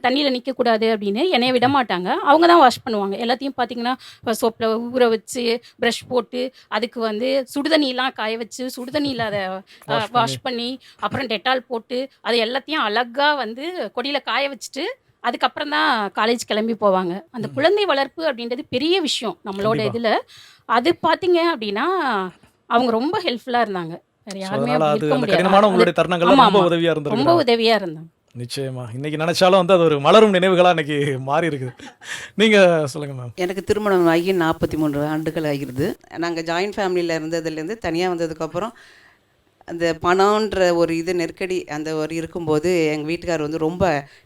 தண்ணியில் நிற்கக்கூடாது அப்படின்னு என்னைய விட மாட்டாங்க. அவங்க தான் வாஷ் பண்ணுவாங்க. எல்லாத்தையும் பார்த்தீங்கன்னா சோப்பில் ஊற வச்சு ப்ரஷ் போட்டு அதுக்கு வந்து சுடுதண்ணிலாம் காய வச்சு சுடுதண்ணியில் அதை வாஷ் பண்ணி அப்புறம் டெட்டால் போட்டு அது எல்லாத்தையும் அழகாக வந்து கொடியில் காய வச்சுட்டு அதுக்கப்புறம் தான் காலேஜ் கிளம்பி போவாங்க. அந்த குழந்தை வளர்ப்பு அப்படின்றது பெரிய விஷயம் நம்மளோட இதில். அது பார்த்தீங்க அப்படின்னா அவங்க ரொம்ப ஹெல்ப்ஃபுல்லாக இருந்தாங்க. வேற யாருமே இருக்க முடியாது. ரொம்ப உதவியா இருந்தாங்க. நிச்சயமா இன்னைக்கு நினைச்சாலும் வந்து அது ஒரு மலரும் நினைவுகளா இன்னைக்கு மாறி இருக்குது. நீங்க சொல்லுங்க மேம். எனக்கு திருமணம் ஆகி 43 ஆண்டுகள் ஆகிருது. நாங்கள் ஜாயின்ட் ஃபேமிலியில் இருந்ததுலேருந்து தனியாக வந்ததுக்கப்புறம் அந்த பணம்ன்ற ஒரு நெருக்கடி அந்த ஒரு இருக்கும்போது எங்கள் வீட்டுக்காரர் வந்து ரொம்ப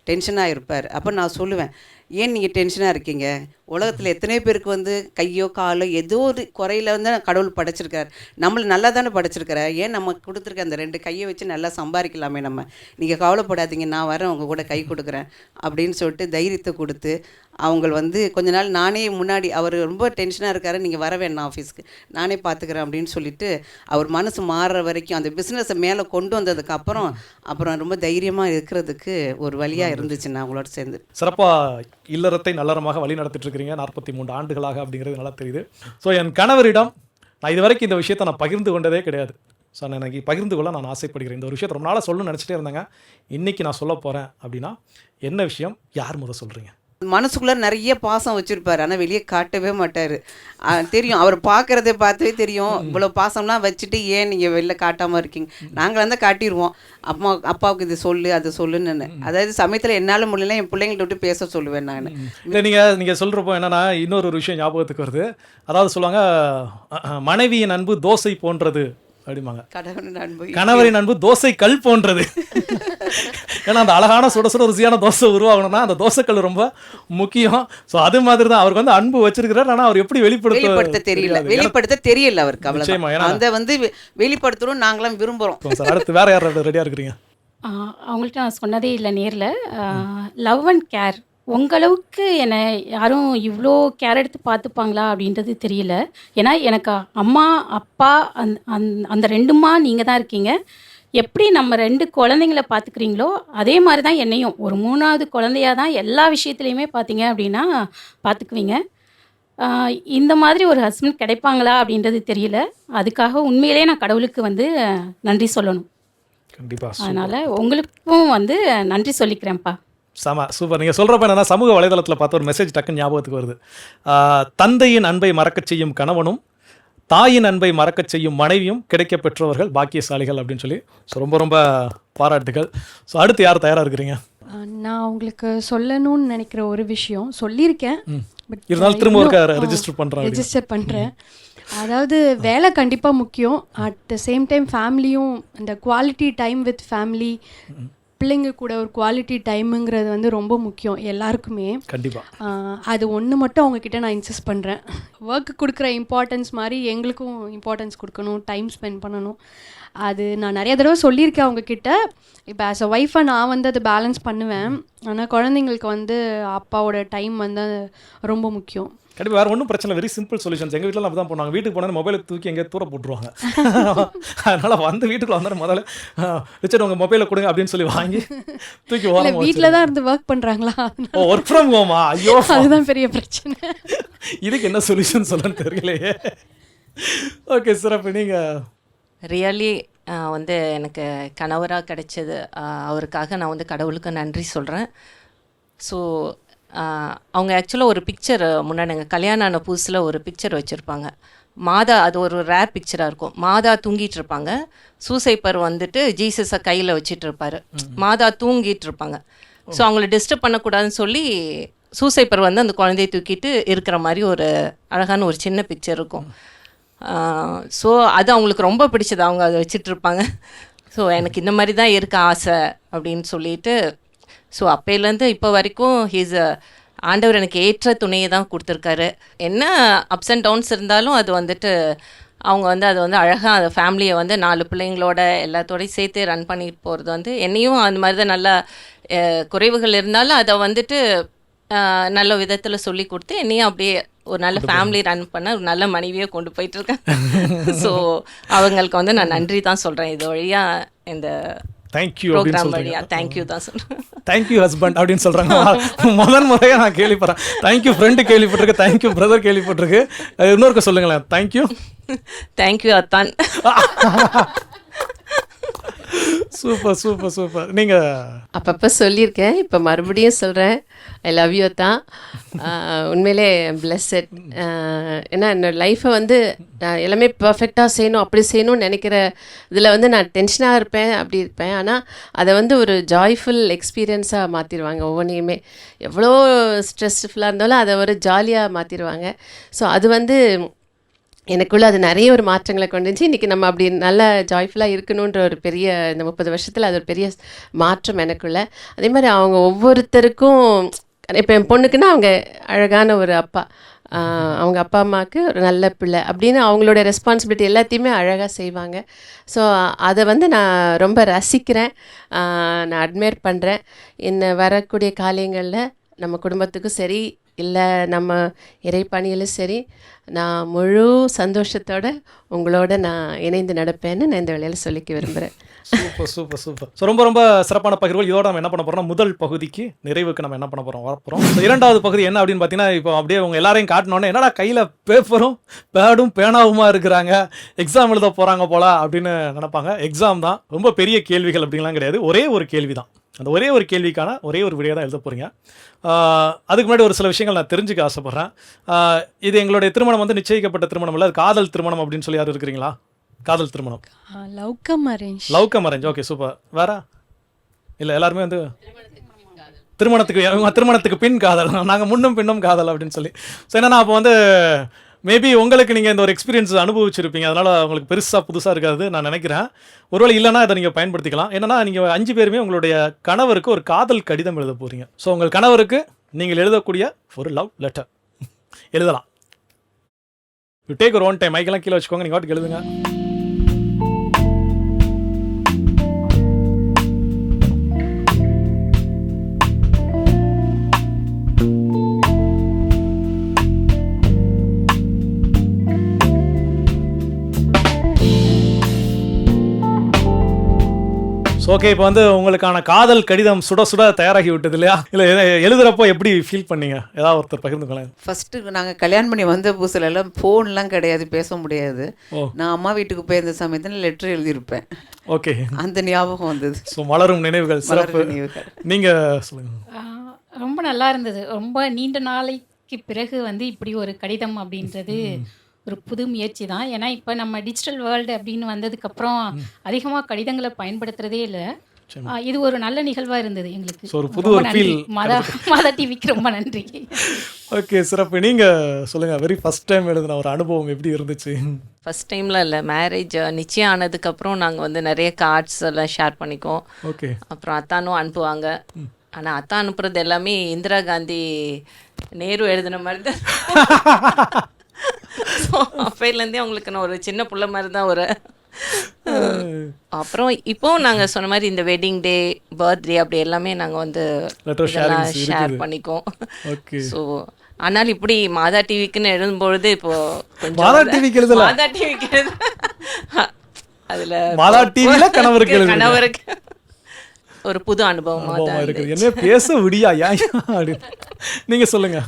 டென்ஷனாக இருப்பார். அப்போ நான் சொல்லுவேன், ஏன் நீங்கள் டென்ஷனாக இருக்கீங்க? உலகத்தில் எத்தனை பேருக்கு வந்து கையோ காலோ ஏதோ ஒரு குறையில வந்து கடவுள் படைச்சிருக்கார். நம்மளை நல்லா தானே படைச்சிருக்கிறார். ஏன் நம்ம கொடுத்துருக்க அந்த 2 கையை வச்சு நல்லா சம்பாதிக்கலாமே நம்ம. நீங்கள் கவலைப்படாதீங்க, நான் வரேன், உங்கள் கூட கை கொடுக்குறேன் அப்படின்னு சொல்லிட்டு தைரியத்தை கொடுத்து அவங்க வந்து கொஞ்ச நாள் நானே முன்னாடி அவர் ரொம்ப டென்ஷனாக இருக்காரு, நீங்கள் வர வேண்டாம் ஆஃபீஸ்க்கு, நானே பார்த்துக்கிறேன் அப்படின்னு சொல்லிட்டு அவர் மனசு மாறுற வரைக்கும் அந்த பிஸ்னஸை மேலே கொண்டு வந்ததுக்கப்புறம் அப்புறம் ரொம்ப தைரியமாக இருக்கிறதுக்கு ஒரு வழியாக இருந்துச்சு நான் அவங்களோட சேர்ந்து. சிறப்பாக இல்லறத்தை நல்லறமாக வழி நடத்திட்டு இருக்கிறீங்க 43 ஆண்டுகளாக அப்படிங்கிறது நல்லா தெரியுது. ஸோ என் கணவரிடம் நான் இது வரைக்கும் இந்த விஷயத்தை நான் பகிர்ந்து கொண்டதே கிடையாது. ஸோ நான் எனக்கு பகிர்ந்து கொள்ள நான் ஆசைப்படுகிறேன். இந்த ஒரு விஷயத்தை ரொம்ப நாளாக சொல்லணும்னு நினச்சிட்டே இருந்தேங்க. இன்றைக்கி நான் சொல்ல போகிறேன் அப்படின்னா என்ன விஷயம், யார் முதல் சொல்கிறீங்க? மனசுக்குள்ளே நிறைய பாசம் வச்சுருப்பார், ஆனால் வெளியே காட்டவே மாட்டார். தெரியும், அவர் பார்க்குறத பார்த்தவே தெரியும் இவ்வளோ பாசம்லாம் வச்சுட்டு ஏன் நீங்கள் வெளில காட்டாமல் இருக்கீங்க. நாங்களாம் தான் காட்டிடுவோம், அப்பாவுக்கு இது சொல்லு அது சொல்லுன்னு. அதாவது சமயத்தில் என்னால் முடியல என் பிள்ளைங்கள்ட்ட விட்டு பேச சொல்லுவேன் நான். இல்லை, நீங்கள் சொல்கிறப்போ என்னென்னா இன்னொரு விஷயம் ஞாபகத்துக்கு வருது. அதாவது சொல்லுவாங்க, மனைவியின் அன்பு தோசை போன்றது அப்படிம்பாங்க, கணவரின் அன்பு தோசை கல் போன்றது. ஏன்னா அந்த அழகான சுட சுட ருசியான தோசை உருவாகணும்னா அந்த தோசைக்கல் ரொம்ப முக்கியம். ஸோ அது மாதிரி தான் அவருக்கு வந்து அன்பு வச்சிருக்கிறார். ஆனால் அவர் எப்படி வெளிப்படுத்த தெரியல அவருக்கு. அவ்வளோ அந்த வந்து வெளிப்படுத்தணும் நாங்களாம் விரும்புகிறோம். சார் அடுத்து வேற யார் ரெடியாக இருக்கிறீங்க? அவங்கள்ட்ட நான் சொன்னதே இல்லை நேரில். லவ் அண்ட் கேர், உங்களவுக்கு என்னை யாரும் இவ்வளோ கேர் எடுத்து பார்த்துப்பாங்களா அப்படின்றது தெரியல. ஏன்னா எனக்கு அம்மா அப்பா அந்த ரெண்டுமா நீங்கள் தான் இருக்கீங்க. எப்படி நம்ம 2 குழந்தைங்கள பார்த்துக்கிறீங்களோ அதே மாதிரி தான் என்னையும் ஒரு 3வது குழந்தையாக தான் எல்லா விஷயத்துலையுமே பார்த்தீங்க அப்படின்னா பார்த்துக்குவீங்க. இந்த மாதிரி ஒரு ஹஸ்பண்ட் கிடைப்பாங்களா அப்படின்றது தெரியல. அதுக்காக உண்மையிலே நான் கடவுளுக்கு வந்து நன்றி சொல்லணும். கண்டிப்பாக. அதனால் உங்களுக்கும் வந்து நன்றி சொல்லிக்கிறேன்ப்பா. சூப்பர். நீங்கள் சொல்கிறப்ப என்னன்னா சமூக வலைதளத்தில் பார்த்த ஒரு மெசேஜ் டக்குன்னு ஞாபகத்துக்கு வருது. தந்தையின் அன்பை மறக்கச் செய்யும் கணவனும் தாயின் அன்பை மறக்கச் செய்யும் மனைவியும் கிடைக்க பெற்றவர்கள் பாக்கியசாலிகள் அப்படின்னு சொல்லி. ஸோ ரொம்ப ரொம்ப பாராட்டுகள். ஸோ அடுத்து யார் தயாராக இருக்கிறீங்க? நான் உங்களுக்கு சொல்லணும்னு நினைக்கிற ஒரு விஷயம் சொல்லியிருக்கேன், பட் இருந்தாலும் திரும்ப ஒரு ரெஜிஸ்டர் பண்ணுறேன். அதாவது வேலை கண்டிப்பாக முக்கியம், அட் த சேம் டைம் ஃபேமிலியும், இந்த குவாலிட்டி டைம் வித் ஃபேமிலி, பிள்ளைங்க கூட ஒரு குவாலிட்டி டைமுங்கிறது வந்து ரொம்ப முக்கியம் எல்லாருக்குமே. கண்டிப்பாக அது ஒன்று மட்டும் அவங்கக்கிட்ட நான் இன்சிஸ்ட் பண்ணுறேன். ஒர்க்கு கொடுக்குற இம்பார்ட்டன்ஸ் மாதிரி எங்களுக்கும் இம்பார்ட்டன்ஸ் கொடுக்கணும், டைம் ஸ்பெண்ட் பண்ணணும். அது நான் நிறைய தடவை சொல்லியிருக்கேன் அவங்கக்கிட்ட. இப்போ ஆஸ் அ ஒய்ஃபாக நான் வந்து அதை பேலன்ஸ் பண்ணுவேன். ஆனால் குழந்தைங்களுக்கு வந்து அப்பாவோட டைம் வந்து ரொம்ப முக்கியம். கண்டிப்பாக. வேறு ஒன்றும் பிரச்சனை, வெரி சிம்பிள் சொல்யூஷன்ஸ். எங்கள் வீட்டில் அப்படி தான் பண்ணுவாங்க. வீட்டுக்கு போனால் மொபைலை தூக்கி எங்கேயே தூர போட்டுருவாங்க. அதனால் வந்து வீட்டுக்குள்ள வந்தாலும் முதல்ல ரிச்சர்ட் உங்கள் மொபைலை கொடுங்க அப்படின்னு சொல்லி வாங்கி தூக்கி ஓரம். வீட்டில் தான் இருந்து ஒர்க் பண்ணுறாங்களா? ஓ, ஒர்க் ஃப்ரம் ஹோமா? ஐயோ, அதுதான் பெரிய பிரச்சனை. இதுக்கு என்ன சொல்யூஷன் சொல்லணும்னு தெரியலையே. ஓகே, சிறப்பு. நீங்கள் ரியலி வந்து எனக்கு கணவராக கிடைச்சது, அவருக்காக நான் வந்து கடவுளுக்கு நன்றி சொல்கிறேன். ஸோ அவங்க ஆக்சுவலாக ஒரு பிக்சர் முன்னாடி எங்கள் கல்யாணம் ஆன புதுசில் ஒரு பிக்சர் வச்சுருப்பாங்க. மாதா, அது ஒரு ரேர் பிக்சராக இருக்கும். மாதா தூங்கிட்டு இருப்பாங்க, சூசைப்பர் வந்துட்டு ஜீசஸை கையில் வச்சிட்டு இருப்பாரு, மாதா தூங்கிட்டு இருப்பாங்க. ஸோ அவங்கள டிஸ்டர்ப் பண்ணக்கூடாதுன்னு சொல்லி சூசைப்பர் வந்து அந்த குழந்தைய தூக்கிட்டு இருக்கிற மாதிரி ஒரு அழகான ஒரு சின்ன பிக்சர் இருக்கும். ஸோ அது அவங்களுக்கு ரொம்ப பிடிச்சது, அவங்க அதை வச்சிட்ருப்பாங்க. ஸோ எனக்கு இந்த மாதிரி தான் இருக்க ஆசை அப்படின்னு சொல்லிட்டு, ஸோ அப்போலேருந்து இப்போ வரைக்கும் ஆண்டவர் எனக்கு ஏற்ற துணையை தான் கொடுத்துருக்காரு. என்ன அப்ஸ் அண்ட் டவுன்ஸ் இருந்தாலும் அது வந்துட்டு அவங்க வந்து அதை வந்து அழகாக அந்த ஃபேமிலியை வந்து 4 பிள்ளைங்களோட எல்லாத்தோடையும் சேர்த்து ரன் பண்ணிட்டு போகிறது வந்து என்னையும் அந்த மாதிரி தான். நல்ல குறைவுகள் இருந்தாலும் அதை வந்துட்டு நல்ல விதத்தில் சொல்லி கொடுத்து என்னையும் அப்படியே ஒரு நல்ல ஃபேமிலி ரன் பண்ண ஒரு நல்ல மனைவியை கொண்டு போயிட்டுருக்கேன். ஸோ அவங்களுக்கு வந்து நான் நன்றி தான் சொல்கிறேன். இது வழியாக இந்த தேங்க்யூ ப்ரோக்ராம் வழியா தேங்க்யூ தான் சொல்கிறேன். தேங்க்யூ ஹஸ்பண்ட் அப்படின்னு சொல்கிறாங்க. முதல் முறையாக நான் கேள்விப்படுறேன். தேங்க்யூ ஃப்ரெண்டு கேள்விப்பட்டிருக்கு, தேங்க்யூ பிரதர் கேள்விப்பட்டிருக்கு. இன்னொருக்க சொல்லுங்களேன். தேங்க்யூ. தேங்க்யூ அத்தான். Super super super. நீங்கள் அப்பப்போ சொல்லியிருக்கேன், இப்போ மறுபடியும் சொல்கிறேன். ஐ லவ் யூ தான். உண்மையிலே பிளெஸ்ஸட். ஏன்னா என்னோடய லைஃப்பை வந்து நான் எல்லாமே பர்ஃபெக்டாக செய்யணும், அப்படி செய்யணும்னு நினைக்கிற இதில் வந்து நான் டென்ஷனாக இருப்பேன், அப்படி இருப்பேன். ஆனால் அதை வந்து ஒரு ஜாய்ஃபுல் எக்ஸ்பீரியன்ஸாக மாற்றிடுவாங்க. ஒவ்வொன்றையுமே எவ்வளோ ஸ்ட்ரெஸ்ஃபுல்லாக இருந்தாலும் அதை ஒரு ஜாலியாக மாற்றிடுவாங்க. ஸோ அது வந்து எனக்குள்ளே அது நிறைய ஒரு மாற்றங்களை கொண்டு வந்துச்சு. இன்றைக்கி நம்ம அப்படி நல்ல ஜாய்ஃபுல்லாக இருக்கணுன்ற ஒரு பெரிய இந்த 30 வருஷத்தில் அது ஒரு பெரிய மாற்றம் எனக்குள்ளே. அதே மாதிரி அவங்க ஒவ்வொருத்தருக்கும், இப்போ என் பொண்ணுக்குன்னா அவங்க அழகான ஒரு அப்பா, அவங்க அப்பா அம்மாவுக்கு ஒரு நல்ல பிள்ளை அப்படின்னு அவங்களோட ரெஸ்பான்சிபிலிட்டி எல்லாத்தையுமே அழகாக செய்வாங்க. ஸோ அதை வந்து நான் ரொம்ப ரசிக்கிறேன், நான் அட்மையர் பண்ணுறேன். இன்னும் வரக்கூடிய காலங்களில் நம்ம குடும்பத்துக்கும் சரி, இல்லை நம்ம இறைப்பணியிலும் சரி, நான் முழு சந்தோஷத்தோட உங்களோட நான் இணைந்து நடப்பேன்னு நான் இந்த வேளையில் சொல்லிக்க விரும்புகிறேன். Super super super. ஸோ ரொம்ப ரொம்ப சிறப்பான பகிர்வுகள். இதோட நம்ம என்ன பண்ண போறோம்னா முதல் பகுதிக்கு நிறைவுக்கு நம்ம என்ன பண்ண போறோம் வரப்போறோம். ஸோ இரண்டாவது பகுதி என்ன அப்படின்னு பார்த்தீங்கன்னா, இப்போ அப்படியே உங்க எல்லாரையும் காட்டினோன்னே என்னடா கையில் பேப்பரும் பேடும் பேனாவுமா இருக்கிறாங்க, எக்ஸாம் எழுத போறாங்க போல அப்படின்னு நினைப்பாங்க. எக்ஸாம் தான், ரொம்ப பெரிய கேள்விகள் அப்படின்லாம் கிடையாது. ஒரே ஒரு கேள்வி தான். அந்த ஒரே ஒரு கேள்விக்கான ஒரே ஒரு விடையை தான் எழுத போறீங்க. அதுக்கு முன்னாடி ஒரு சில விஷயங்கள் நான் தெரிஞ்சுக்க ஆசைப்பட்றேன். இது எங்களுடைய திருமணம் வந்து நிச்சயிக்கப்பட்ட திருமணம் இல்லை, அது காதல் திருமணம் அப்படின்னு சொல்லி யாரும் இருக்கிறீங்களா? காதல் திருமணம், love cum arrange. Love cum arrange. Okay super. வேற இல்லை, எல்லாருமே வந்து திருமணத்துக்கு பின் காதல், நாங்கள் முன்னும் பின்னும் காதல் அப்படின்னு சொல்லி. ஸோ என்னன்னா அப்போ வந்து மேபி உங்களுக்கு நீங்கள் இந்த ஒரு எக்ஸ்பீரியன்ஸ் அனுபவிச்சிருப்பீங்க, அதனால் உங்களுக்கு பெருசாக புதுசாக இருக்காது நான் நினைக்கிறேன். ஒருவேளை இல்லைனா இதை நீங்கள் பயன்படுத்திக்கலாம். என்னன்னா நீங்கள் 5 பேருமே உங்களுடைய கணவருக்கு ஒரு காதல் கடிதம் எழுத போகிறீங்க. ஸோ உங்கள் கணவருக்கு நீங்கள் எழுதக்கூடிய ஒரு லவ் லெட்டர் எழுதலாம். யூ டேக் ஒரு 1 டைம், மைக்கெல்லாம் கீழே வச்சுக்கோங்க, நீங்கள் வாட்டுக்கு எழுதுங்க. ஸோ ஓகே, இப்போ வந்து உங்களுக்கான காதல் கடிதம் சுட சுட தயாராகி விட்டது இல்லையா? இல்லை எழுதுறப்போ எப்படி ஃபீல் பண்ணீங்க? ஏதாவது ஒருத்தர் பகிர்ந்துக்கலாம். ஃபஸ்ட்டு நாங்கள் கல்யாணம் பண்ணி வந்த புதுசுல எல்லாம் ஃபோன்லாம் கிடையாது, பேச முடியாது. ஓ. நான் அம்மா வீட்டுக்கு போயிருந்த சமயத்தில் லெட்டர் எழுதியிருப்பேன். ஓகே, அந்த ஞாபகம் வந்தது. ஸோ மலரும் நினைவுகள் சிறப்பு. மலரும் நினைவுகள். நீங்கள் சொல்லுங்கள். ரொம்ப நல்லா இருந்தது. ரொம்ப நீண்ட நாளைக்கு பிறகு வந்து இப்படி ஒரு கடிதம் அப்படின்றது ஒரு புது முயற்சி தான். ஏன்னா இப்போ நம்ம டிஜிட்டல் வேர்ல்டு அப்படின்னு வந்ததுக்கப்புறம் அதிகமாக கடிதங்களை பயன்படுத்துறதே இல்லை. இது ஒரு நல்ல நிகழ்வாக இருந்தது எங்களுக்கு. ஸோ ஒரு புது ஒரு ஃபீல். மாதா டிவிக்கு ரொம்ப நன்றி. ஓகே சிறப்பு. நீங்கள் சொல்லுங்கள், வெரி ஃபஸ்ட் டைம் எழுதின ஒரு அனுபவம் எப்படி இருந்துச்சு? ஃபஸ்ட் டைமில் இல்லை, மேரேஜ் நிச்சயம் ஆனதுக்கப்புறம் நாங்கள் வந்து நிறைய கார்ட்ஸ் எல்லாம் ஷேர் பண்ணிக்குவோம். ஓகே. அப்புறம் அத்தானும் அனுப்புவாங்க. ஆனால் அத்தா அனுப்புறது எல்லாமே இந்திரா காந்தி நேரு எழுதின மாதிரி தான். ஸோ அப்பையிலேருந்தே அவங்களுக்கு நான் ஒரு சின்ன புள்ள மாதிரி தான் ஒரு. அப்புறம் இப்போவும் நாங்கள் சொன்ன மாதிரி இந்த வெட்டிங் டே, பர்த்டே அப்படி எல்லாமே நாங்கள் வந்து ஷேர் பண்ணிக்குவோம். ஓகே. ஸோ ஆனால் இப்படி மாதா டிவிக்குன்னு எழுதும்பொழுது இப்போ கொஞ்சம் மாதா டிவிக்கு எழுதல, மாதா டிவிக்கு எழுது அதில் மாதா டிவியில் கணவருக்கு ஒரு புது அனுபவமாக இருக்குது. என்ன பேச விடியா ஏன் அப்படின்னு நீங்கள் சொல்லுங்கள்.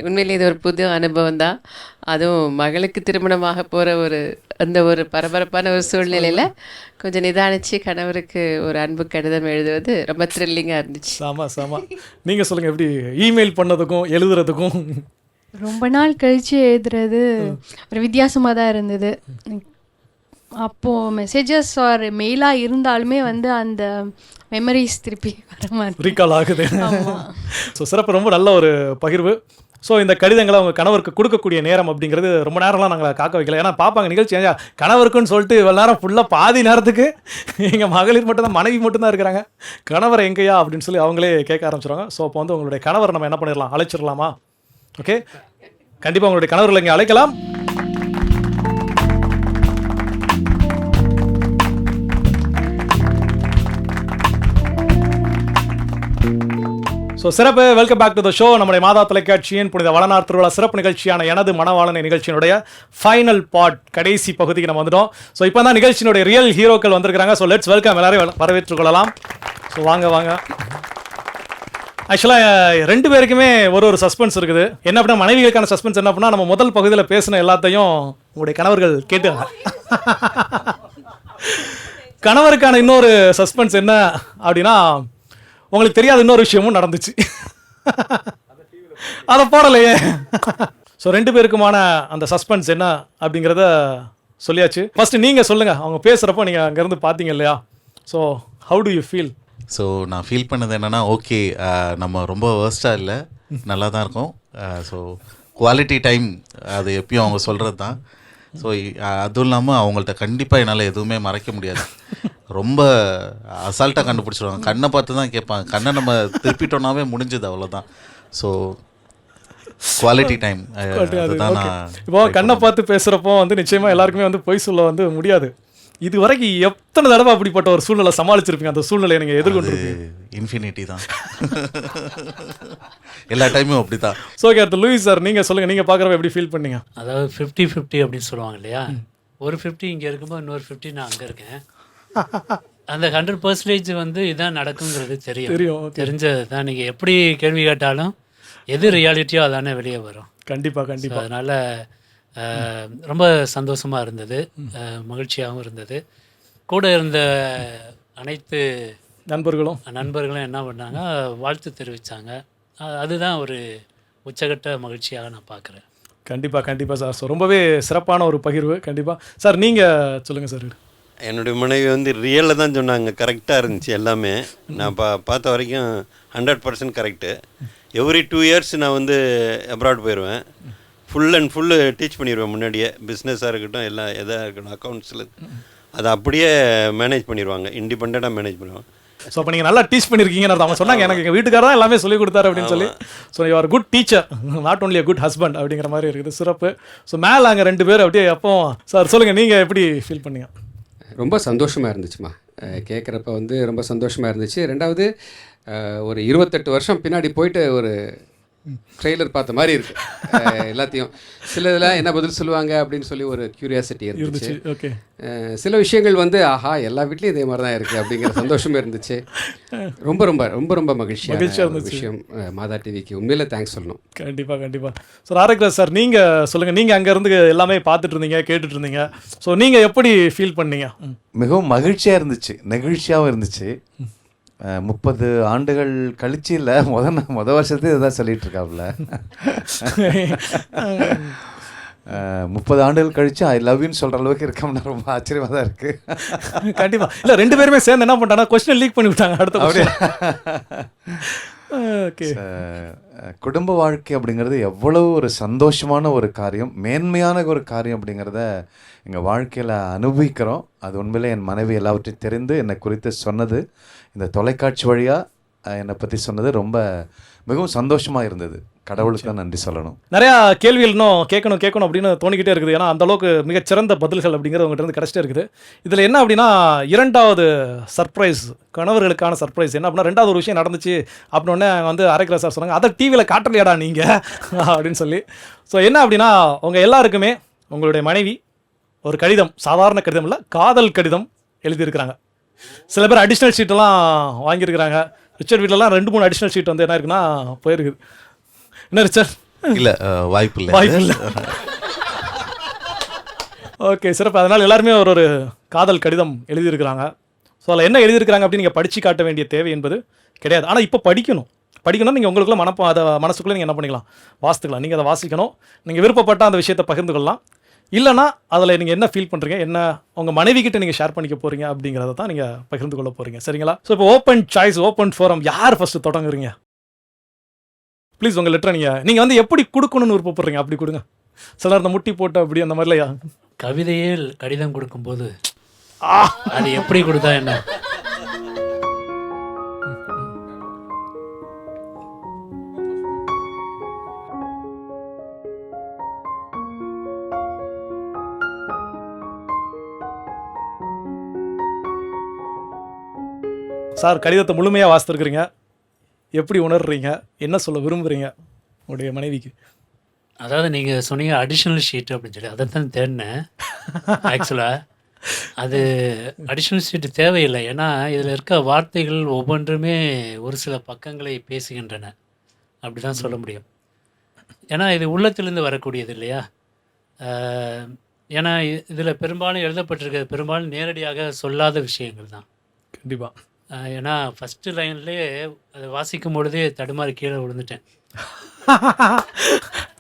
உண்மையிலே இது ஒரு புது அனுபவம் தான். அதுவும் மகளுக்கு திருமணமாக போகிற அந்த ஒரு பரபரப்பான ஒரு சூழ்நிலையில் கொஞ்சம் நிதானிச்சு கணவருக்கு ஒரு அன்பு கடிதம் எழுதுவது ரொம்ப த்ரில்லிங்காக இருந்துச்சு. சாமா. நீங்கள் சொல்லுங்கள், எப்படி இமெயில் பண்ணதுக்கும் எழுதுறதுக்கும்? ரொம்ப நாள் கழித்து எழுதுறது ஒரு வித்தியாசமாக தான் இருந்தது. அப்போது மெசேஜஸ் ஆர் மெயிலாக இருந்தாலுமே வந்து அந்த மெமரிஸ் திருப்பி வர மாதிரி ரீகால் ஆகுது. ஸோ சிறப்பு, ரொம்ப நல்ல ஒரு பகிர்வு. ஸோ இந்த கடிதங்களை அவங்க கணவருக்கு கொடுக்கக்கூடிய நேரம் அப்படிங்கிறது ரொம்ப நேரம்லாம் நாங்கள் காக்க வைக்கல. ஏன்னா பார்ப்பாங்க நிகழ்ச்சி, கணவருக்குன்னு சொல்லிட்டு இவ்வளோ நேரம் ஃபுல்லாக பாதி நேரத்துக்கு எங்கள் மகளிர் மட்டும்தான், மனைவி மட்டும்தான் இருக்கிறாங்க, கணவர் எங்கேயா அப்படின்னு சொல்லி அவங்களே கேட்க ஆரம்பிச்சிருவாங்க. ஸோ அப்போ வந்து உங்களுடைய கணவர் நம்ம என்ன பண்ணிடலாம், அழைச்சிடலாமா? ஓகே, கண்டிப்பாக உங்களுடைய கணவர்களை இங்கே அழைக்கலாம். ஸோ சிறப்பு, welcome back to the show. நம்முடைய மாதா தொலைக்காட்சியின் புனித வளனார் திருவிழா சிறப்பு நிகழ்ச்சியான எனது மணவாளனை நிகழ்ச்சியினுடைய ஃபைனல் பார்ட், கடைசி பகுதிக்கு நம்ம வந்துட்டோம். ஸோ இப்போ தான் நிகழ்ச்சியினுடைய ரியல் ஹீரோக்கள் வந்திருக்கிறாங்க. ஸோ லெட்ஸ் வெல்கம், எல்லாரையும் வரவேற்றுக் கொள்ளலாம். ஸோ வாங்க. ஆக்சுவலாக 2 பேருக்குமே ஒரு சஸ்பென்ஸ் இருக்குது. என்ன அப்படின்னா, மனைவிகளுக்கான சஸ்பென்ஸ் என்ன அப்படின்னா, நம்ம முதல் பகுதியில் பேசின எல்லாத்தையும் உங்களுடைய கணவர்கள் கேட்டுவாங்க. கணவருக்கான இன்னொரு சஸ்பென்ஸ் என்ன அப்படின்னா, உங்களுக்கு தெரியாத இன்னொரு விஷயமும் நடந்துச்சு, அதை போடலையே. ஸோ 2 பேருக்குமான அந்த சஸ்பென்ஸ் என்ன அப்படிங்கிறத சொல்லியாச்சு. ஃபர்ஸ்ட் நீங்கள் சொல்லுங்கள், அவங்க பேசுகிறப்போ நீங்கள் அங்கேருந்து பார்த்தீங்க இல்லையா? So how to you feel? So நான் ஃபீல் பண்ணது என்னென்னா, ஓகே நம்ம ரொம்ப வேர்ஸ்ட்டாக இல்லை, நல்லா தான் இருக்கும். ஸோ குவாலிட்டி டைம் அது எப்பயும் அவங்க சொல்கிறது தான். ஸோ அதுவும் இல்லாமல் அவங்கள்ட்ட கண்டிப்பாக என்னால் எதுவுமே மறைக்க முடியாது. ரொம்ப அசால்ட்டாக கண்டுபிடிச்சிடுவாங்க. கண்ணை பார்த்து தான் கேட்பாங்க. கண்ணை நம்ம திருப்பிட்டோன்னாவே முடிஞ்சது, அவ்வளோதான். ஸோ குவாலிட்டி டைம் அதுதான். நான் இப்போ கண்ணை பார்த்து பேசுகிறப்போ வந்து நிச்சயமாக எல்லாருக்குமே வந்து பொய் சொல்ல வந்து முடியாது. இது வரைக்கும் எத்தனை தடவை அப்படிப்பட்ட ஒரு சூழ்நிலை சமாளிச்சிருப்பீங்க? அந்த சூழ்நிலையை நீங்கள் எதிர்கொண்டிருப்பீங்க? இன்ஃபினிட்டி தான். எல்லா டைமும் அப்படி தான். ஸோ கேட்டு லூயிஸ் சார், நீங்கள் சொல்லுங்கள், நீங்கள் பார்க்குறப்ப எப்படி ஃபீல் பண்ணீங்க? அதாவது 50-50 அப்படின்னு சொல்லுவாங்க இல்லையா? ஒரு 50 இங்கே இருக்கும்போது இன்னொரு 50 நான் அங்கே இருக்கேன். அந்த 100% வந்து இதான் நடக்குங்கிறது தெரியும். தெரிஞ்சது தான். நீங்கள் எப்படி கேள்வி கேட்டாலும் எது ரியாலிட்டியோ அதானே வெளியே வரும். கண்டிப்பாக கண்டிப்பாக. அதனால் ரொம்ப சந்தோஷமாக இருந்தது, மகிழ்ச்சியாகவும் இருந்தது. கூட இருந்த அனைத்து நண்பர்களும் என்ன பண்ணாங்க, வாழ்த்து தெரிவித்தாங்க. அதுதான் ஒரு உச்சகட்ட மகிழ்ச்சியாக நான் பார்க்குறேன். கண்டிப்பாக சார். ஸோ ரொம்பவே சிறப்பான ஒரு பகிர்வு. கண்டிப்பாக சார், நீங்கள் சொல்லுங்கள் சார். என்னுடைய மனைவி வந்து ரியலில் தான் சொன்னாங்க, கரெக்டாக இருந்துச்சு எல்லாமே. நான் பார்த்த வரைக்கும் 100% கரெக்டு. எவ்ரி 2 இயர்ஸ் நான் வந்து அப்ராட் போயிடுவேன். ஃபுல் அண்ட் ஃபுல்லு டீச் பண்ணிடுவேன். முன்னாடியே பிஸ்னஸாக இருக்கட்டும், எல்லாம் எதாக இருக்கட்டும், அக்கௌண்ட்ஸில் அதை அப்படியே மேனேஜ் பண்ணிடுவாங்க, இண்டிபெண்ட்டாக மேனேஜ் பண்ணுவாங்க. ஸோ அப்போ நீங்கள் நல்லா டீச் பண்ணியிருக்கீங்கன்னு அவங்க சொன்னாங்க. எனக்கு எங்கள் வீட்டுக்காரர் தான் எல்லாமே சொல்லிக் கொடுத்தாரு அப்படின்னு சொல்லி. So you are good teacher, not only a good husband அப்படிங்கிற மாதிரி இருக்குது. சிறப்பு. ஸோ மேலே அங்கே 2 பேர் அப்படியே அப்போ சார் சொல்லுங்கள், நீங்கள் எப்படி ஃபீல் பண்ணீங்க? ரொம்ப சந்தோஷமாக இருந்துச்சுமா, கேட்குறப்ப வந்து ரொம்ப சந்தோஷமாக இருந்துச்சு. ரெண்டாவது ஒரு 28 வருஷம் பின்னாடி போயிட்டு ஒரு ட்ரெய்லர் பார்த்த மாதிரி இருக்குது எல்லாத்தையும். சில இதெல்லாம் என்ன பதில் சொல்லுவாங்க அப்படின்னு சொல்லி ஒரு க்யூரியாசிட்டி இருந்துச்சு. ஓகே. சில விஷயங்கள் வந்து ஆஹா எல்லா வீட்லேயும் இதே மாதிரி தான் இருக்குது அப்படிங்கிற சந்தோஷமே இருந்துச்சு. ரொம்ப ரொம்ப ரொம்ப ரொம்ப மகிழ்ச்சியான விஷயம். மாதா டிவிக்கு உண்மையில தேங்க்ஸ் சொல்லணும். கண்டிப்பாக. சார் ஆரோக்கியராஜ் சார், நீங்கள் சொல்லுங்கள். நீங்கள் அங்கேருந்து எல்லாமே பார்த்துட்டு இருந்தீங்க, கேட்டுட்டு இருந்தீங்க. ஸோ நீங்கள் எப்படி ஃபீல் பண்ணீங்க? மிகவும் மகிழ்ச்சியாக இருந்துச்சு, நெகிழ்ச்சியாகவும் இருந்துச்சு. 30 ஆண்டுகள் கழிச்சு இல்லை, மொதல் வருஷத்துக்கு இதுதான் சொல்லிட்டு இருக்காப்புல. 30 ஆண்டுகள் கழிச்சு ஐ லவ் யூன்னு சொல்கிற அளவுக்கு இருக்கோம்னா ரொம்ப ஆச்சரியமாக தான் இருக்குது. கண்டிப்பாக. இல்லை, 2 பேருமே சேர்ந்து என்ன பண்ணிட்டாங்க, கொஸ்டின் லீக் பண்ணி விட்டாங்க அடுத்த. அப்படியே. ஓகே. குடும்ப வாழ்க்கை அப்படிங்கிறது எவ்வளவு ஒரு சந்தோஷமான ஒரு காரியம், மேன்மையான ஒரு காரியம் அப்படிங்கிறத எங்கள் வாழ்க்கையில் அனுபவிக்கிறோம். அது உண்மையிலே என் மனைவி எல்லாவற்றையும் தெரிந்து என்னை குறித்து சொன்னது, இந்த தொலைக்காட்சி வழியாக என்னை பற்றி சொன்னது ரொம்ப மிகவும் சந்தோஷமாக இருந்தது. கடவுளுக்கு தான் நன்றி சொல்லணும். நிறையா கேள்விகள் இன்னும் கேட்கணும் அப்படின்னு தோணிக்கிட்டே இருக்குது. ஏன்னா அந்த அளவுக்கு மிகச்சிறந்த பதில்கள் அப்படிங்கிறது உங்கள்கிட்ட இருந்து கிடச்சிட்டே இருக்குது. இதில் என்ன அப்படின்னா, 2வது சர்ப்ரைஸ், கணவர்களுக்கான சர்ப்ரைஸ் என்ன அப்படின்னா, 2வது ஒரு விஷயம் நடந்துச்சு அப்படின்னே வந்து ஆரோக்கியராஜ் சார் சொன்னாங்க, அதை டிவியில் காட்டலையாடா நீங்கள் அப்படின்னு சொல்லி. ஸோ என்ன அப்படின்னா, உங்கள் எல்லாருக்குமே உங்களுடைய மனைவி ஒரு கடிதம், சாதாரண கடிதம் இல்லை, காதல் கடிதம் எழுதியிருக்கிறாங்க. சில பேர் அடிஷ்னல் ஷீட்டெல்லாம் வாங்கியிருக்கிறாங்க. ரிச்சர்ட் வீட்டிலலாம் 2-3 அடிஷ்னல் ஷீட் வந்து என்ன இருக்குன்னா போயிருக்குது. என்ன ரிச்சர்ட்? இல்லை, வாய்ப்பு இல்லை. ஓகே, சிறப்பு. அதனால் எல்லாருமே ஒரு காதல் கடிதம் எழுதியிருக்கிறாங்க. ஸோ அதில் என்ன எழுதியிருக்கிறாங்க அப்படின்னு நீங்கள் படித்து காட்ட வேண்டிய தேவை என்பது கிடையாது. ஆனால் இப்போ படிக்கணும். நீங்கள் உங்களுக்குள்ள அதை மனசுக்குள்ளே நீங்கள் என்ன பண்ணிக்கலாம், வாசித்துக்கலாம். நீங்கள் அதை வாசிக்கணும். நீங்கள் விருப்பப்பட்ட அந்த விஷயத்தை பகிர்ந்து கொள்ளலாம். இல்லைனா அதில் நீங்கள் என்ன ஃபீல் பண்ணுறீங்க, என்ன உங்கள் மனைவிக்கிட்ட நீங்கள் ஷேர் பண்ணிக்க போகிறீங்க அப்படிங்கிறத தான் நீங்கள் பகிர்ந்து கொள்ள போகிறீங்க. சரிங்களா? ஸோ இப்போ ஓப்பன் சாய்ஸ், ஓப்பன் ஃபோரம், யார் ஃபஸ்ட்டு தொடங்குறீங்க? ப்ளீஸ் உங்கள் லெட்டரை நீங்கள் வந்து எப்படி கொடுக்கணும்னு விருப்பப்படுறீங்க அப்படி கொடுங்க. சிலர் அந்த முட்டி போட்டு அப்படி அந்த மாதிரிலையா? கவிதையே கடிதம் கொடுக்கும்போது அது எப்படி கொடுத்தா என்ன? சார், கடிதத்தை முழுமையாக வாசித்துருக்குறீங்க. எப்படி உணர்றீங்க, என்ன சொல்ல விரும்புகிறீங்க உங்களுடைய மனைவிக்கு? அதாவது நீங்கள் சொன்னீங்க அடிஷ்னல் ஷீட் அப்படின்னு சொல்லி, அதை தான் தேடினேன். ஆக்சுவலாக அது அடிஷ்னல் ஷீட்டு தேவையில்லை. ஏன்னா இதில் இருக்க வார்த்தைகள் ஒவ்வொன்றுமே ஒரு சில பக்கங்களை பேசுகின்றன, அப்படி தான் சொல்ல முடியும். ஏன்னா இது உள்ளத்திலிருந்து வரக்கூடியது இல்லையா? ஏன்னா இதில் பெரும்பாலும் எழுதப்பட்டிருக்கிறது பெரும்பாலும் நேரடியாக சொல்லாத விஷயங்கள் தான். கண்டிப்பாக. ஏன்னா ஃபஸ்ட்டு லைன்லேயே அதை வாசிக்கும் பொழுதே தடுமாறி கீழே விழுந்துட்டேன்.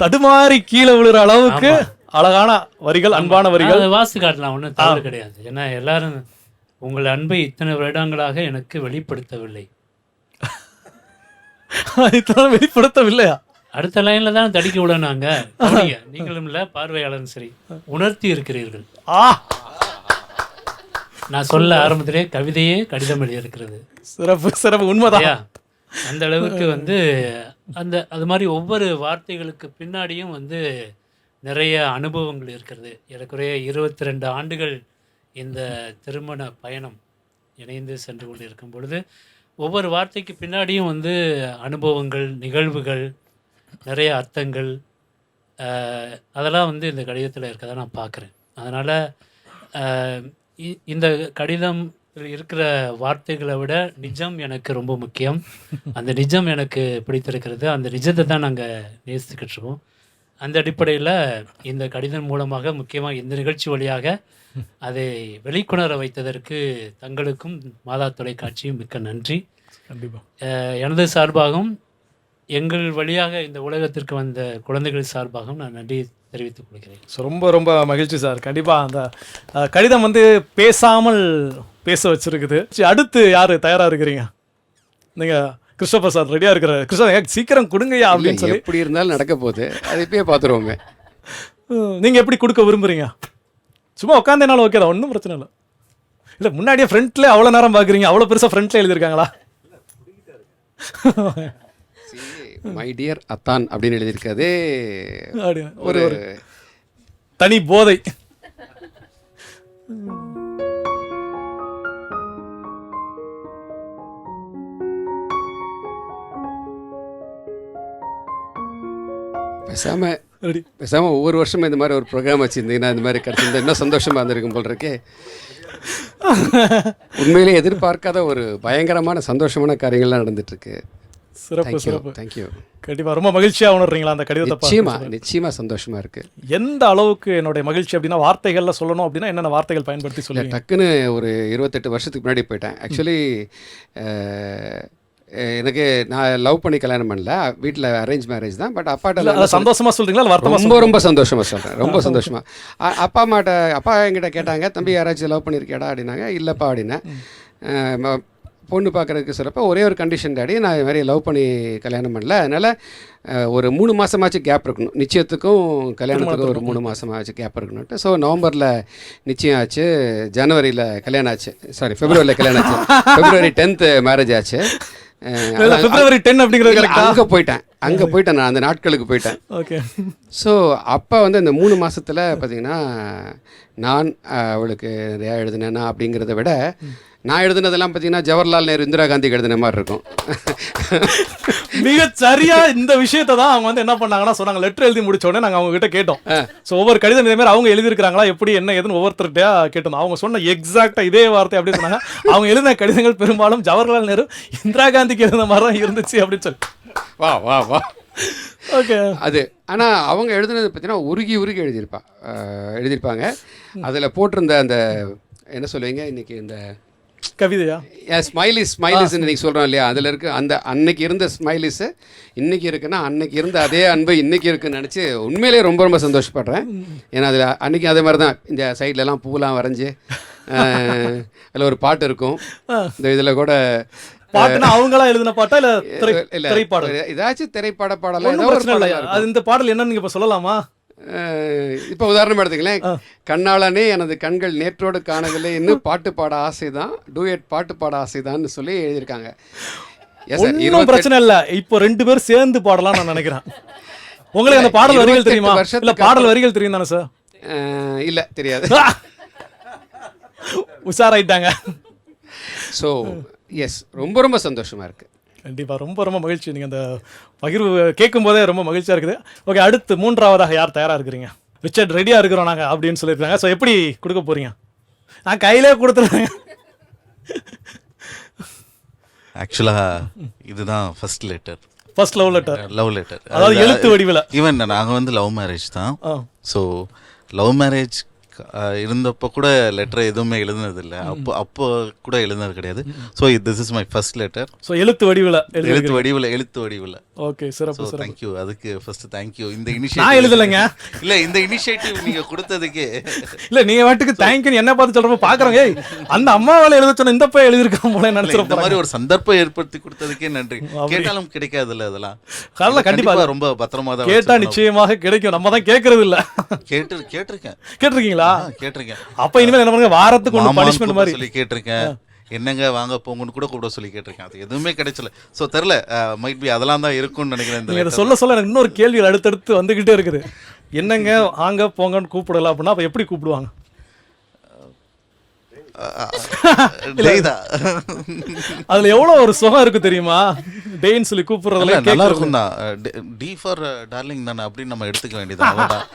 தடுமாறி கீழே விழுற அளவுக்கு அழகான வரிகள், அன்பான வரிகள். அதை வாசி காட்டலாம், ஒன்றும் தவறு கிடையாது. ஏன்னா எல்லாரும் உங்கள் அன்பை இத்தனை வருடங்களாக எனக்கு வெளிப்படுத்தவில்லை. இத்தனை வெளிப்படுத்தவில்லையா? அடுத்த லைனில் தான் தடிக்க விடனாங்க. நீங்களும் இல்லை, பார்வையாளரும் சரி, உணர்த்தி இருக்கிறீர்கள். நான் சொல்ல ஆரம்பத்திலே கவிதையே கடிதம் எழுதியிருக்கிறது. சிறப்பு, உண்மைதான். அந்த அளவுக்கு வந்து அது மாதிரி ஒவ்வொரு வார்த்தைகளுக்கு பின்னாடியும் வந்து நிறைய அனுபவங்கள் இருக்கிறது. ஏறக்குறைய 22 ஆண்டுகள் இந்த திருமண பயணம் இணைந்து சென்று கொண்டு இருக்கும் பொழுது ஒவ்வொரு வார்த்தைக்கு பின்னாடியும் வந்து அனுபவங்கள், நிகழ்வுகள், நிறைய அர்த்தங்கள், அதெல்லாம் வந்து இந்த கடிதத்தில் இருக்கதை நான் பார்க்குறேன். அதனால் இந்த கடிதம் இருக்கிற வார்த்தைகளை விட நிஜம் எனக்கு ரொம்ப முக்கியம். அந்த நிஜம் எனக்கு பிடித்திருக்கிறது. அந்த நிஜத்தை தான் நாங்கள் நேசித்துக்கிட்டு இருக்கோம். அந்த அடிப்படையில் இந்த கடிதம் மூலமாக முக்கியமாக இந்த நிகழ்ச்சி வழியாக அதை வெளிக்கொணர வைத்ததற்கு தங்களுக்கும் மாதா தொலைக்காட்சியும் மிக்க நன்றி. கண்டிப்பாக எனது சார்பாகவும் எங்கள் வழியாக இந்த உலகத்திற்கு வந்த குழந்தைகள் சார்பாகவும் நான் நன்றி தெரிவித்துக் கொள்கிறேன். ஸோ ரொம்ப ரொம்ப மகிழ்ச்சி சார். கண்டிப்பாக அந்த கடிதம் வந்து பேசாமல் பேச வச்சிருக்குது. சரி, அடுத்து யார் தயாராக இருக்கிறீங்க? நீங்கள் கிறிஸ்டோபர் சார் ரெடியாக இருக்கிறார். கிறிஸ்டோபர் சீக்கிரம் கொடுங்கய்யா அப்படின்னு சொல்லி. எப்படி இருந்தாலும் நடக்க போகுது, அது இப்பயே பார்த்துருவோமே. நீங்கள் எப்படி கொடுக்க விரும்புகிறீங்க? சும்மா உட்காந்தேனாலும் ஓகே தான், ஒன்றும் பிரச்சனை இல்லை. இல்லை முன்னாடியே ஃப்ரண்ட்டில் அவ்வளோ நேரம் பார்க்குறீங்க, அவ்வளோ பெருசாக ஃப்ரண்ட்டில் எழுதியிருக்காங்களா? மை டியர் அத்தான் அப்படின்னு எழுதியிருக்காது. ஒரு தனி போதை. பேசாம ஒவ்வொரு வருஷமும் இந்த மாதிரி ஒரு ப்ரோக்ராம் வச்சுருந்தீங்கன்னா இந்த மாதிரி கிடச்சிருந்தா இன்னும் சந்தோஷமாக இருந்திருக்கும் போல் இருக்கே. உண்மையிலே எதிர்பார்க்காத ஒரு பயங்கரமான சந்தோஷமான காரியங்கள்லாம் நடந்துட்டுருக்கு. சிறப்பு சிறப்பு. தேங்க்யூ. கண்டிப்பாக ரொம்ப மகிழ்ச்சியாக உணர்றீங்களா அந்த கடிதத்தை? நிச்சயமாக சந்தோஷமாக இருக்குது. எந்த அளவுக்கு என்னுடைய மகிழ்ச்சி அப்படின்னா, வார்த்தைகளில் சொல்லணும் அப்படின்னா என்னென்ன வார்த்தைகள் பயன்படுத்தி சொல்லுங்கள்? டக்குன்னு ஒரு 28 வருஷத்துக்கு முன்னாடி போயிட்டேன். ஆக்சுவலி எனக்கு நான் லவ் பண்ணி கல்யாணம் பண்ணல, வீட்டில் அரேஞ்ச் மேரேஜ் தான். பட் அப்பாட்ட சந்தோஷமாக சொல்கிறீங்களா? ரொம்ப சந்தோஷமாக சொல்கிறேன், ரொம்ப சந்தோஷமாக. அப்பா என்கிட்ட கேட்டாங்க, தம்பி யாராச்சும் லவ் பண்ணியிருக்கேடா அப்படின்னாங்க. இல்லைப்பா அப்படின்னேன். பொண்ணு பார்க்குறதுக்கு சொல்கிறப்ப ஒரே ஒரு கண்டிஷன் டாடி, நான் இது மாதிரி லவ் பண்ணி கல்யாணம் பண்ணல, அதனால் ஒரு 3 மாதமாச்சு கேப் இருக்கணும், நிச்சயத்துக்கும் கல்யாணத்துக்கும் ஒரு 3 மாதமாச்சு கேப் இருக்கணும்ட்டு. ஸோ நவம்பரில் நிச்சயம் ஆச்சு, ஜனவரியில் கல்யாணம் ஆச்சு, சாரி ஃபெப்ரவரியில் கல்யாணம் ஆச்சு, ஃபெப்ரவரி 10th மேரேஜ் ஆச்சு. February 10 அப்படிங்கிறது அங்கே போயிட்டேன் நான், அந்த நாட்களுக்கு போயிட்டேன். ஓகே. ஸோ அப்போ வந்து இந்த 3 மாதத்தில் பார்த்தீங்கன்னா நான் அவளுக்கு நிறையா எழுதினேன்னா அப்படிங்கிறத விட, நான் எழுதுனதெல்லாம் பார்த்தீங்கன்னா ஜவஹர்லால் நேரு, இந்திரா காந்திக்கு எழுதின மாதிரி இருக்கும். மிக சரியா இந்த விஷயத்தை தான் அவங்க வந்து என்ன பண்ணாங்கன்னா சொன்னாங்க. லெட்டர் எழுதி முடிச்ச உடனே நாங்கள் அவங்க கிட்ட கேட்டோம். ஸோ ஒவ்வொரு கடிதம் இதே மாதிரி அவங்க எழுதியிருக்காங்களா, எப்படி என்ன ஏதுன்னு ஒவ்வொருத்தருகிட்டயா கேட்டோம். அவங்க சொன்ன எக்ஸாக்டா இதே வார்த்தை அப்படின்னு சொன்னாங்க. அவங்க எழுதின கடிதங்கள் பெரும்பாலும் ஜவஹர்லால் நேரு, இந்திரா காந்திக்கு எழுதின மாதிரி தான் இருந்துச்சு அப்படின்னு சொல்லி. வா வா வா. ஓகே. அது ஆனால் அவங்க எழுதுனது பார்த்தீங்கன்னா உருகி எழுதியிருப்பாங்க. அதில் போட்டிருந்த அந்த என்ன சொல்லுவீங்க இன்னைக்கு இந்த கவிதையா, ஸ்மைலிஸ் இன்னைக்கு சொல்கிறோம் இல்லையா, அதில் இருக்க அந்த அன்னைக்கு இருந்த ஸ்மைலிஸு இன்னைக்கு இருக்குன்னா, அன்னைக்கு இருந்த அதே அன்பு இன்னைக்கு இருக்குன்னு நினச்சி உண்மையிலேயே ரொம்ப ரொம்ப சந்தோஷப்படுறேன். ஏன்னா அதில் அன்னைக்கு அதே மாதிரி தான் இந்த சைட்லலாம் பூலாம் வரைஞ்சி அதில் ஒரு பாட்டு இருக்கும். இந்த இதில் கூட பாட்டுனா அவங்களா எழுதின பாட்டா இல்ல திரைப்பாடல்? ஏதாச்சும் திரைப்பட பாடலாம். இந்த பாடல் என்னன்னு நீங்க இப்ப சொல்லலாமா? இப்போ உதாரணம் எடுத்துங்களேன், கண்ணாளனே எனது கண்கள் நேற்றோடு காணவில்லை, இன்னும் பாட்டு பாட ஆசைதான், டூயட் பாட்டு பாட ஆசைதான்னு சொல்லி எழுதியிருக்காங்க. ஒன்றும் பிரச்சனை இல்லை, இப்போ 2 பேரும் சேர்ந்து பாடலாம் நான் நினைக்கிறேன். உங்களுக்கு அந்த பாடல் வரிகள் தெரியுமா? இல்ல பாடல் வரிகள் தெரியும் தானே சார்? இல்லை, தெரியாது. உஷாராயிட்டாங்க. ஸோ எஸ், ரொம்ப ரொம்ப சந்தோஷமாக இருக்குது. கண்டிப்பாக ரொம்ப ரொம்ப மகிழ்ச்சி. நீங்கள் அந்த பகிர்வு கேட்கும் போதே ரொம்ப மகிழ்ச்சியாக இருக்குது. ஓகே, அடுத்து 3ஆவதாக யார் தயாராக இருக்கிறீங்க? ரிச்சர்ட் ரெடியாக இருக்கிறோம் நாங்கள் அப்படின்னு சொல்லியிருக்காங்க. ஸோ எப்படி கொடுக்க போகிறீங்க? நான் கையிலே கொடுத்துருவேன். ஆக்சுவலாக இதுதான் ஃபர்ஸ்ட் லவ் லெட்டர். அதாவது அதாவது எழுத்து வடிவில். ஈவன் நாங்கள் வந்து லவ் மேரேஜ் தான். ஸோ லவ் மேரேஜ் இருந்தப்போ கூட லெட்டர் எதுவுமே எழுதுனதில்லை. அப்போ கூட எழுதுனது கிடையாது. So this is my first letter. So எழுத்து வடிவில். எழுத்து வடிவில். ஓகே, சிறப்பு. தேங்க்யூ. அதுக்கு ஃபர்ஸ்ட் தேங்க்யூ. இந்த நான் இனிஷியேட்டிவ் எழுதலைங்க. இல்லை, இந்த இனிஷியேட்டிவ் நீங்கள் கொடுத்ததுக்கு இல்லை, நீங்கள் வாட்டுக்கு தேங்க்யூ என்ன பார்த்து சொல்கிறப்ப பார்க்குறோங்க, அந்த அம்மாவால் எழுத சொன்ன இந்த போய் எழுதிருக்கோம் போல நினைச்சிருப்போம். இந்த மாதிரி ஒரு சந்தர்ப்பம் ஏற்படுத்தி கொடுத்ததுக்கே நன்றி. கேட்டாலும் கிடைக்காதுல்ல அதெல்லாம். கண்டிப்பாக ரொம்ப பத்திரமா தான் கேட்டா நிச்சயமாக கிடைக்கும். நம்ம தான் கேட்கறது இல்லை. கேட்டிருக்கீங்களா? கேட்டிருக்கேன். அப்ப இனிமேல் என்ன பண்ணுங்க, வாரத்துக்கு ஒன்று பனிஷ்மெண்ட் மாதிரி சொல்லி கேட்டிருக்கேன். என்னங்க வாங்க போங்கன்னு கூட கூப்பிட சொல்லி கேட்டிருக்கேன். அது எதுவுமே கிடைச்சல. ஸோ தெரில, மைட் பி அதெல்லாம் தான் இருக்கும்னு நினைக்கிறேன். இதை சொல்ல எனக்கு இன்னொரு கேள்விகள் அடுத்தடுத்து வந்துக்கிட்டே இருக்குது. என்னங்க வாங்க போங்கன்னு கூப்பிடலாம் அப்படின்னா அப்போ எப்படி கூப்பிடுவாங்க? டேதா அதுல எவ்வளவு ஒரு சுகம் இருக்கு தெரியுமா? டேன்னு சொல்லி கூப்பிடுறதுல நல்லா இருக்கும் தான். டி ஃபார் டார்லிங் தானே அப்படின்னு நம்ம எடுத்துக்க வேண்டியது அவ்வளோதான்.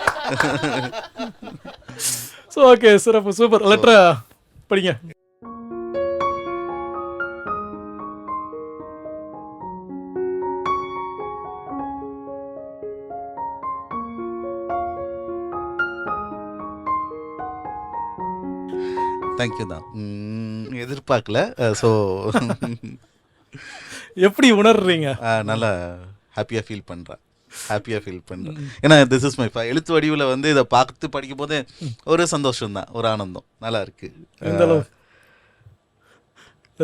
ஸோ ஓகே, சிறப்பு, சூப்பர். லெட்டரை படிங்க. தேங்க்யூ தான். எதிர்பார்க்கல. ஸோ எப்படி உணர்றீங்க? நல்லா ஹாப்பியாக ஃபீல் பண்ணுறேன். ஏன்னா திஸ் இஸ் மை எழுத்து வடிவில் வந்து இதை பார்த்து படிக்கும் போதே ஒரு சந்தோஷம்தான், ஒரு ஆனந்தம், நல்லா இருக்கு. எந்த அளவு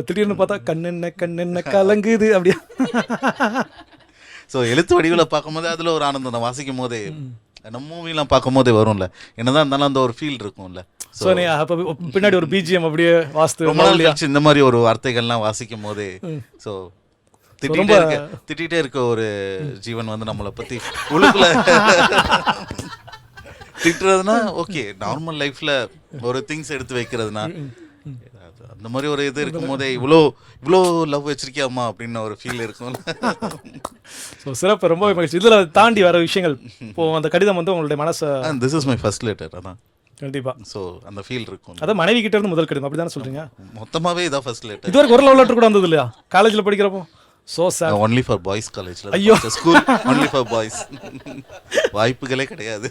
திடீர்னு பார்த்தா கண்ணென்ன கலங்குது அப்படியா? ஸோ எழுத்து வடிவில் பார்க்கும்போது அதில் ஒரு ஆனந்தம் தான். வாசிக்கும் போதே நம்ம மூவிலாம் பார்க்கும் போதே வரும்ல, என்னதான் இருந்தாலும் அந்த ஒரு ஃபீல் இருக்கும்ல. ஸோ நீ அப்போ பின்னாடி ஒரு பிஜிஎம் அப்படியே வாசித்து ரொம்ப நாள் கழிச்சு இந்த மாதிரி ஒரு வார்த்தைகள்லாம் வாசிக்கும் போதே, ஸோ திட்டிகிட்டே இருக்க ஒரு ஜீவன் வந்து நம்மளை பற்றி உள்ளுக்குள்ள திட்டுறதுனா ஓகே, நார்மல் லைஃப்பில் ஒரு திங்ஸ் எடுத்து வைக்கிறதுனா அந்த மாதிரி ஒரு இது இருக்கும் போதே இவ்வளோ லவ் வச்சிருக்கியாமா அப்படின்னு ஒரு ஃபீல் இருக்கும். ஸோ சிறப்பு, ரொம்ப மகிழ்ச்சி. இதில் தாண்டி வர விஷயங்கள் இப்போ அந்த கடிதம் வந்து உங்களுடைய மனசை this is my first letter. அதான் கண்டிப்பா. ஸோ அந்த ஃபீல் இருக்கும். அதான் மனைவி கிட்ட இருந்து முதல் கடிதம் அப்படி தானே சொல்றீங்க? மொத்தமாகவே இதான் ஃபர்ஸ்ட் லெட்டர். இதுவரைக்கும் ஒரு லவ் லெட்டர் கூட வந்தது இல்லையா காலேஜில் படிக்கிறப்போ? So sir only for boys காலேஜில். ஐயோ, ஸ்கூல் ஒன்லி ஃபார் பாய்ஸ், வாய்ப்புகளே கிடையாது.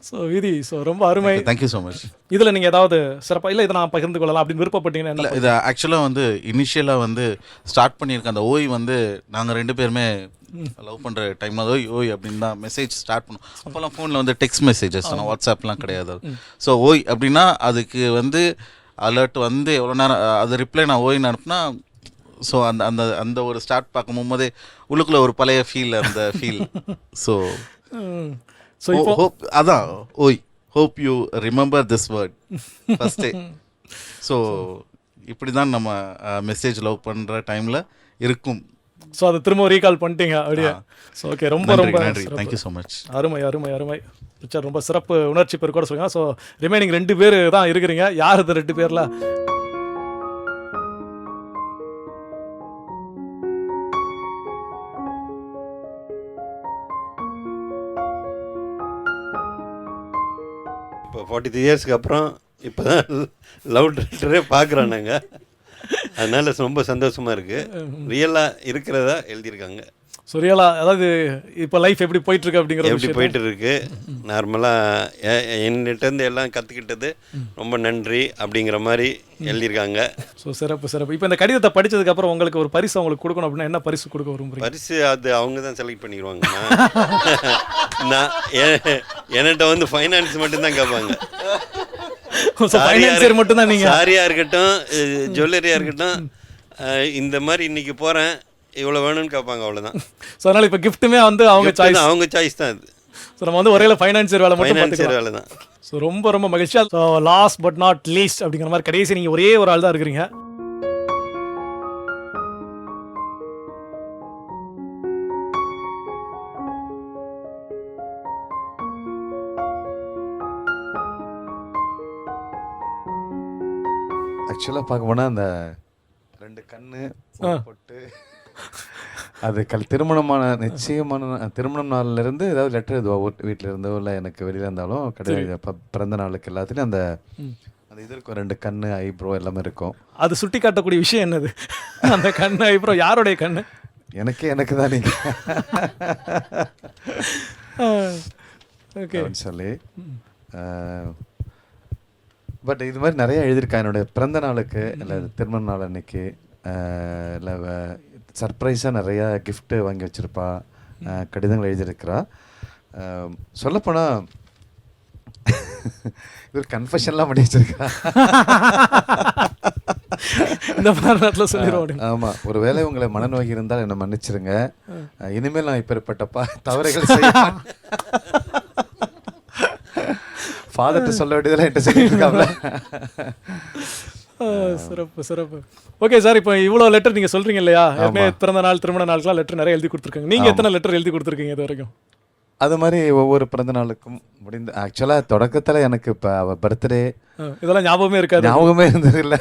ஸோ விதி, ஸோ ரொம்ப அருமை. Thank you so much. இதில் நீங்கள் ஏதாவது சிறப்பாக இல்லை இதை நான் பகிர்ந்து கொள்ளலாம் அப்படின்னு விருப்பப்பட்டீங்கன்னா? இல்லை, இது ஆக்சுவலாக வந்து இனிஷியலாக வந்து ஸ்டார்ட் பண்ணியிருக்க அந்த ஓய் வந்து நாங்கள் 2 பேருமே லவ் பண்ணுற டைமில் ஓய் அப்படின்னு தான் மெசேஜ் ஸ்டார்ட் பண்ணோம். அப்போல்லாம் ஃபோனில் வந்து டெக்ஸ்ட் மெசேஜஸ், வாட்ஸ்அப்லாம் கிடையாது. ஸோ ஓய் அப்படின்னா அதுக்கு வந்து அலர்ட் வந்து எவ்வளோ நேரம் அது ரிப்ளை நான் ஓய்னு அனுப்புனா, ஸோ அந்த அந்த அந்த ஒரு ஸ்டார்ட் பார்க்கும் போதே உள்ளுக்குள்ளே ஒரு பழைய ஃபீல், அந்த ஃபீல். ஸோ ஹோப், அதான் ஓய், hope you remember this word ஃபஸ்ட்டே. ஸோ இப்படி தான் நம்ம மெசேஜ் லவ் பண்ணுற டைமில் இருக்கும். ஸோ அதை திரும்ப ரீகால் பண்ணிட்டீங்க அப்படியே. ஸோ ஓகே, ரொம்ப ரொம்ப நன்றி. Thank you so much. அருமை அருமை அருமை. பிக்சர் ரொம்ப சிறப்பு, உணர்ச்சி பேர் கூட சொல்லுங்க. ஸோ ரிமைனிங் 2 பேர் தான் இருக்கிறீங்க. யார் இது 2 பேரில்? இப்போ 43 இயர்ஸ்க்கு அப்புறம் இப்போ தான் லவ் லெட்டரே பார்க்குறோம் நாங்கள். அதனால் ரொம்ப சந்தோஷமாக இருக்குது. ரியலாக இருக்கிறதா எழுதியிருக்காங்க. ஸோ ரியலாக அதாவது இப்போ லைஃப் எப்படி போயிட்டுருக்கு அப்படிங்கிற எப்படி போயிட்டு இருக்கு, நார்மலாக என்கிட்டேருந்து எல்லாம் கற்றுக்கிட்டது ரொம்ப நன்றி அப்படிங்கிற மாதிரி எழுதியிருக்காங்க. ஸோ சிறப்பு சிறப்பு. இப்போ இந்த கடிதத்தை படித்ததுக்கப்புறம் உங்களுக்கு ஒரு பரிசு அவங்களுக்கு கொடுக்கணும் அப்படின்னா என்ன பரிசு கொடுக்க விரும்புறீங்க? பரிசு அது அவங்க தான் செலக்ட் பண்ணிடுவாங்க. நான் என்கிட்ட வந்து ஃபைனான்ஸ் மட்டும்தான் கேட்பாங்க. சாரியாக இருக்கட்டும், ஜுவல்லரியாக இருக்கட்டும், இந்த மாதிரி இன்னைக்கு போகிறேன் இவ்வளோ வேணும்னு கேட்பாங்க, அவ்வளோதான். ஸோ அதனால் இப்போ கிஃப்ட்டுமே வந்து அவங்க சாய்ஸ் தான் அது. ஸோ நம்ம வந்து ஒரே ஃபைனான்சியர் வேலை மட்டும் ஃபைனான்சியர் வேலை தான். ஸோ ரொம்ப ரொம்ப மகிழ்ச்சியாக. So last but not least அப்படிங்கிற மாதிரி கடைசி நீங்கள் ஒரே ஒரு ஆள் தான் இருக்கிறீங்க. ஆக்சுவலாக பார்க்க போனால் அந்த 2 கண்ணு போட்டு அது திருமணமான நிச்சயமான திருமணம் நாள்லேருந்து ஏதாவது லெட்டர் எழுதுவா வீட்டில் இருந்தோ இல்லை எனக்கு வெளியில் இருந்தாலும் கிடையாது. பிறந்த நாளுக்கு எல்லாத்துலேயும் அந்த அந்த இது இருக்கும், 2 கண்ணு, ஐப்ரோ எல்லாமே இருக்கும். அது சுட்டி காட்டக்கூடிய விஷயம் என்னது? அந்த கண்ணு, ஐப்ரோ யாருடைய கண்ணு? எனக்கு தான் நீங்கள் ஓகே சொல்லி. பட் இது மாதிரி நிறைய எழுதியிருக்கேன். என்னுடைய பிறந்த நாளுக்கு இல்லை திருமண நாள் அன்னைக்கு இல்லை சர்ப்ரைஸாக நிறையா கிஃப்ட்டு வாங்கி வச்சுருப்பா, கடிதங்கள் எழுதியிருக்கிறா. சொல்லப்போனால் இது ஒரு கன்ஃபெஷன்லாம் பண்ணி வச்சுருக்கா. இந்த நேரத்தில் சொல்லிடுவோம். ஆமாம், ஒரு வேளை உங்களை மனநோய் இருந்தால் என்னை மன்னிச்சிருங்க. இனிமேல் நான் இப்பேற்பட்ட தவறுகள் செய்ய ஃபாதர்கிட்ட சொல்ல வேண்டியதெல்லாம் என்கிட்ட சொல்லியிருக்காங்க. சிறப்பு சிறப்பு. ஓகே சார், இப்போ இவ்வளோ லெட்டர் நீங்கள் சொல்கிறீங்க இல்லையா? பிறந்த நாள், திருமண நாளுக்குலாம் லெட்டர் நிறைய எழுதி கொடுத்துருக்காங்க. நீங்கள் எத்தனை லெட்டர் எழுதி கொடுத்துருக்கீங்க இது வரைக்கும்? அது மாதிரி ஒவ்வொரு பிறந்த நாளுக்கும் முடிந்த ஆக்சுவலாக தொடக்கத்தில் எனக்கு இப்போ அவள் பர்த்டே இதெல்லாம் ஞாபகமே இருக்காது. ஞாபகமே இருந்தது இல்லை.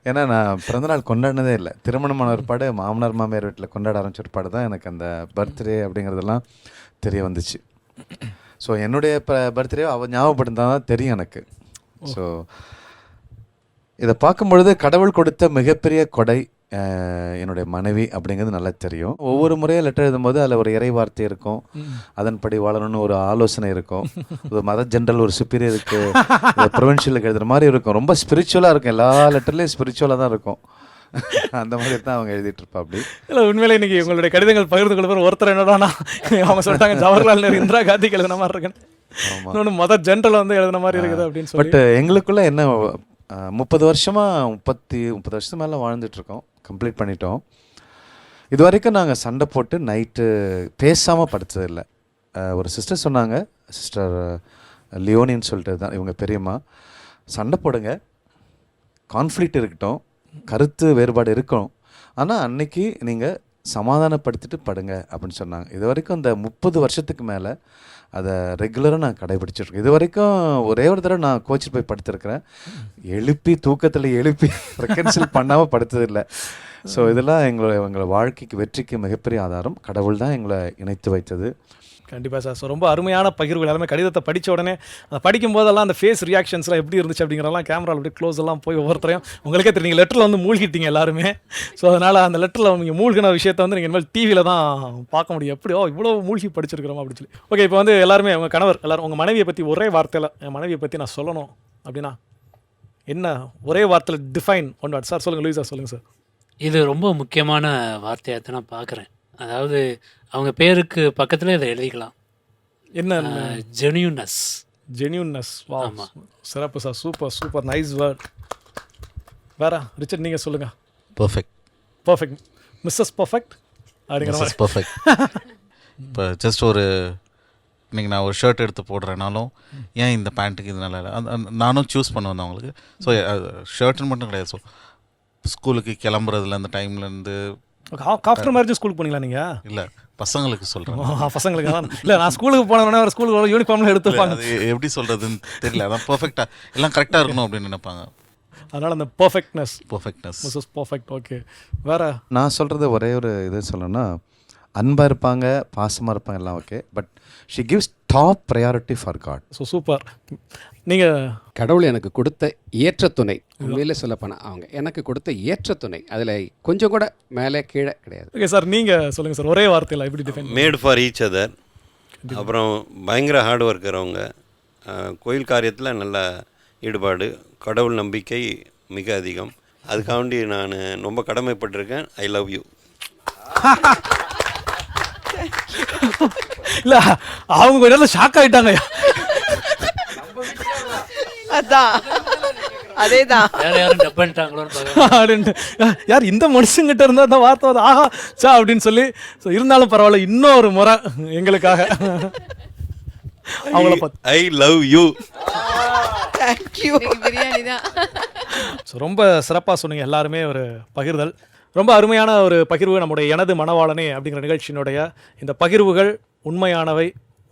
ஏன்னா நான் பிறந்தநாள் கொண்டாடினதே இல்லை. திருமணமான ஒருபாடு மாமனார் மாமியார் வீட்டில் கொண்டாட ஆரம்பிச்ச ஒருபாடு தான் எனக்கு அந்த பர்த்டே அப்படிங்கிறதெல்லாம் தெரிய வந்துச்சு. ஸோ என்னுடைய பர்த்டே அவள் ஞாபகப்படுத்தினா தான் தெரியும் எனக்கு. ஸோ இதை பார்க்கும்பொழுது கடவுள் கொடுத்த மிகப்பெரிய கொடை என்னுடைய மனைவி அப்படிங்கிறது நல்லா தெரியும். ஒவ்வொரு முறையும் லெட்டர் எழுதும்போது அதில் ஒரு இறை வார்த்தை இருக்கும், அதன்படி வாழணும்னு ஒரு ஆலோசனை இருக்கும், ஒரு மத ஜென்ரல் ஒரு சுப்பீரியருக்கு ப்ரொவின்ஷியலுக்கு எழுதுகிற மாதிரி இருக்கும். ரொம்ப ஸ்பிரிச்சுவலாக இருக்கும், எல்லா லெட்டர்லேயும் ஸ்பிரிச்சுவலாக தான் இருக்கும். அந்த மாதிரி தான் அவங்க எழுதிட்டு இருப்பா. அப்படி இல்லை, உண்மையிலே இன்னைக்கு உங்களுடைய கடிதங்கள் பகிர்ந்து கொள்ளுற ஒருத்தர் என்னடானா அவங்க சொல்லிட்டாங்க ஜவஹர்லால் நேரு இந்திரா காந்திக்கு எழுதின மாதிரி இருக்குன்னு. இன்னொன்று மத ஜென்ரல் வந்து எழுதின மாதிரி இருக்குது அப்படின்னு சொல்லி. பட் எங்களுக்குள்ள என்ன 30 வருஷமாக 30 வருஷத்துக்கு மேலே வாழ்ந்துட்டுருக்கோம், கம்ப்ளீட் பண்ணிட்டோம். இது வரைக்கும் நாங்கள் சண்டை போட்டு நைட்டு பேசாமல் படுத்ததில்லை. ஒரு சிஸ்டர் சொன்னாங்க, சிஸ்டர் லியோனின்னு சொல்லிட்டு தான் இவங்க பெரியம்மா, சண்டை போடுங்க, கான்ஃப்ளிக்ட் இருக்கட்டும், கருத்து வேறுபாடு இருக்கணும், ஆனால் அன்னைக்கு நீங்கள் சமாதானப்படுத்திட்டு படுங்க அப்படின்னு சொன்னாங்க. இது வரைக்கும் இந்த 30 வருஷத்துக்கு மேலே அதை ரெகுலராக நான் கடைபிடிச்சிட்ருக்கேன். இது வரைக்கும் ஒரே ஒரு தடவை நான் கோச்சிட்டு போய் படுத்துருக்கிறேன், எழுப்பி தூக்கத்தில் எழுப்பி ரெக்கன்சில் பண்ணாமல் படுத்ததில்லை. ஸோ இதெல்லாம் எங்களை வாழ்க்கைக்கு வெற்றிக்கு மிகப்பெரிய ஆதாரம். கடவுள் தான் எங்களை இணைத்து வைத்தது. கண்டிப்பாக சார். ஸோ ரொம்ப அருமையான பகிர்வுகள். எல்லாமே கடிதத்தை படித்த உடனே அதை படிக்கும் போதெல்லாம் அந்த ஃபேஸ் ரியாக்ஷன்ஸ்லாம் எப்படி இருந்துச்சு அப்படிங்கிறதெல்லாம் கேமராவில் அப்படியே க்ளோஸ் எல்லாம் போய் ஒவ்வொருத்தரையும் உங்களுக்கே தெரியும். நீங்கள் லெட்டரில் வந்து மூழ்கிட்டீங்க எல்லாருமே. ஸோ அதனால் அந்த லெட்டரில் நீங்கள் மூழ்கின விஷயத்தை வந்து நீங்கள் இனிமேல் டிவியில் தான் பார்க்க முடியும். எப்படியோ இவ்வளோ மூழ்கி படிச்சிருக்கிறோம் அப்படின்னு சொல்லி. ஓகே, இப்போ வந்து எல்லாருமே உங்கள் கணவர் எல்லாரும் உங்கள் மனைவியை பற்றி ஒரே வார்த்தையில், என் மனைவியை பற்றி நான் சொல்லணும் அப்படின்னா என்ன ஒரே வார்த்தையில் டிஃபைன் ஒன் வார்ட் சார் சொல்லுங்கள். லூயிஸ் சார் சொல்லுங்கள் சார். இது ரொம்ப முக்கியமான வார்த்தையாக தான் நான் பார்க்குறேன். அதாவது அவங்க பேருக்கு பக்கத்தில் இதை எழுதிக்கலாம். என்ன? ஜெனியூனஸ். ஜெனியூனஸ். வா, சிறப்பு sir. Super super, nice word. வேற ரிச்சர்ட் நீங்கள் சொல்லுங்கள். பர்ஃபெக்ட். பர்ஃபெக்ட். மிஸ்ஸஸ் பர்ஃபெக்ட் அப்படிங்கிற மாதிரி. பர்ஃபெக்ட். இப்போ ஜஸ்ட் ஒரு இன்றைக்கி நான் ஒரு ஷர்ட் எடுத்து போடுறேனாலும் ஏன் இந்த பேண்ட்டுக்கு இது நல்லா இல்லை, நானும் சூஸ் பண்ணுவேன் அவங்களுக்கு. ஸோ ஷர்ட்டுன்னு மட்டும் கிடையாது. ஸோ ஸ்கூலுக்கு கிளம்புறதுல அந்த டைம்லேருந்து ஆஃப்டர் மேரேஜ் ஸ்கூலுக்கு போனீங்களா நீங்கள்? இல்லை, பசங்களுக்கு சொல்கிறேன். பசங்களுக்கு தான். இல்லை, நான் ஸ்கூலுக்கு போனோடனே ஒரு ஸ்கூலுக்கு யூனிஃபார்ம்லாம் எடுத்துப்பாங்க. அது எப்படி சொல்கிறதுன்னு தெரியல. அதான் பர்ஃபெக்டாக எல்லாம் கரெக்டாக இருக்கணும் அப்படின்னு நினைப்பாங்க. அதனால் அந்த பர்ஃபெக்ட்னஸ். Mrs perfect. ஓகே, வேற நான் சொல்கிறது ஒரே ஒரு இது சொல்லணும்னா, அன்பாக இருப்பாங்க, பாசமாக இருப்பாங்க, எல்லாம் okay, but she gives top priority for God. So super. நீங்கள் கடவுள் எனக்கு கொடுத்த ஏற்ற துணை, உண்மையிலே சொல்லப்போனால் அவங்க எனக்கு கொடுத்த ஏற்ற துணை, அதில் கொஞ்சம் கூட மேலே கீழே கிடையாது. ஓகே சார், நீங்கள் சொல்லுங்கள் சார் ஒரே வார்த்தையில் எப்படி define? Made for each other. அப்புறம் பயங்கர ஹார்ட் ஒர்க்கர் அவங்க. கோயில் காரியத்தில் நல்ல ஈடுபாடு, கடவுள் நம்பிக்கை மிக அதிகம். அதுக்காண்டி நான் ரொம்ப கடமைப்பட்டிருக்கேன். I love you. இல்லை, அவங்க கொஞ்சம் ஷாக் ஆகிட்டாங்க. அதான் அதேதான். வேற யாரும் டப் பண்ணிட்டாங்களோன்னு யார் இந்த மனுஷங்கிட்ட இருந்தால் அந்த வார்த்தை வந்து ஆஹா சா அப்படின்னு சொல்லி. ஸோ இருந்தாலும் பரவாயில்ல, இன்னொரு முறை எங்களுக்காக அவங்கள பார்த்து ஐ லவ் யூ. தேங்க்யூ. பிரியாணி தான். ஸோ ரொம்ப சிறப்பாக சொன்னீங்க எல்லாருமே. ஒரு பகிர்தல் ரொம்ப அருமையான ஒரு பகிர்வு. நம்முடைய எனது மணவாளனே அப்படிங்கிற நிகழ்ச்சியினுடைய இந்த பகிர்வுகள் உண்மையானவை,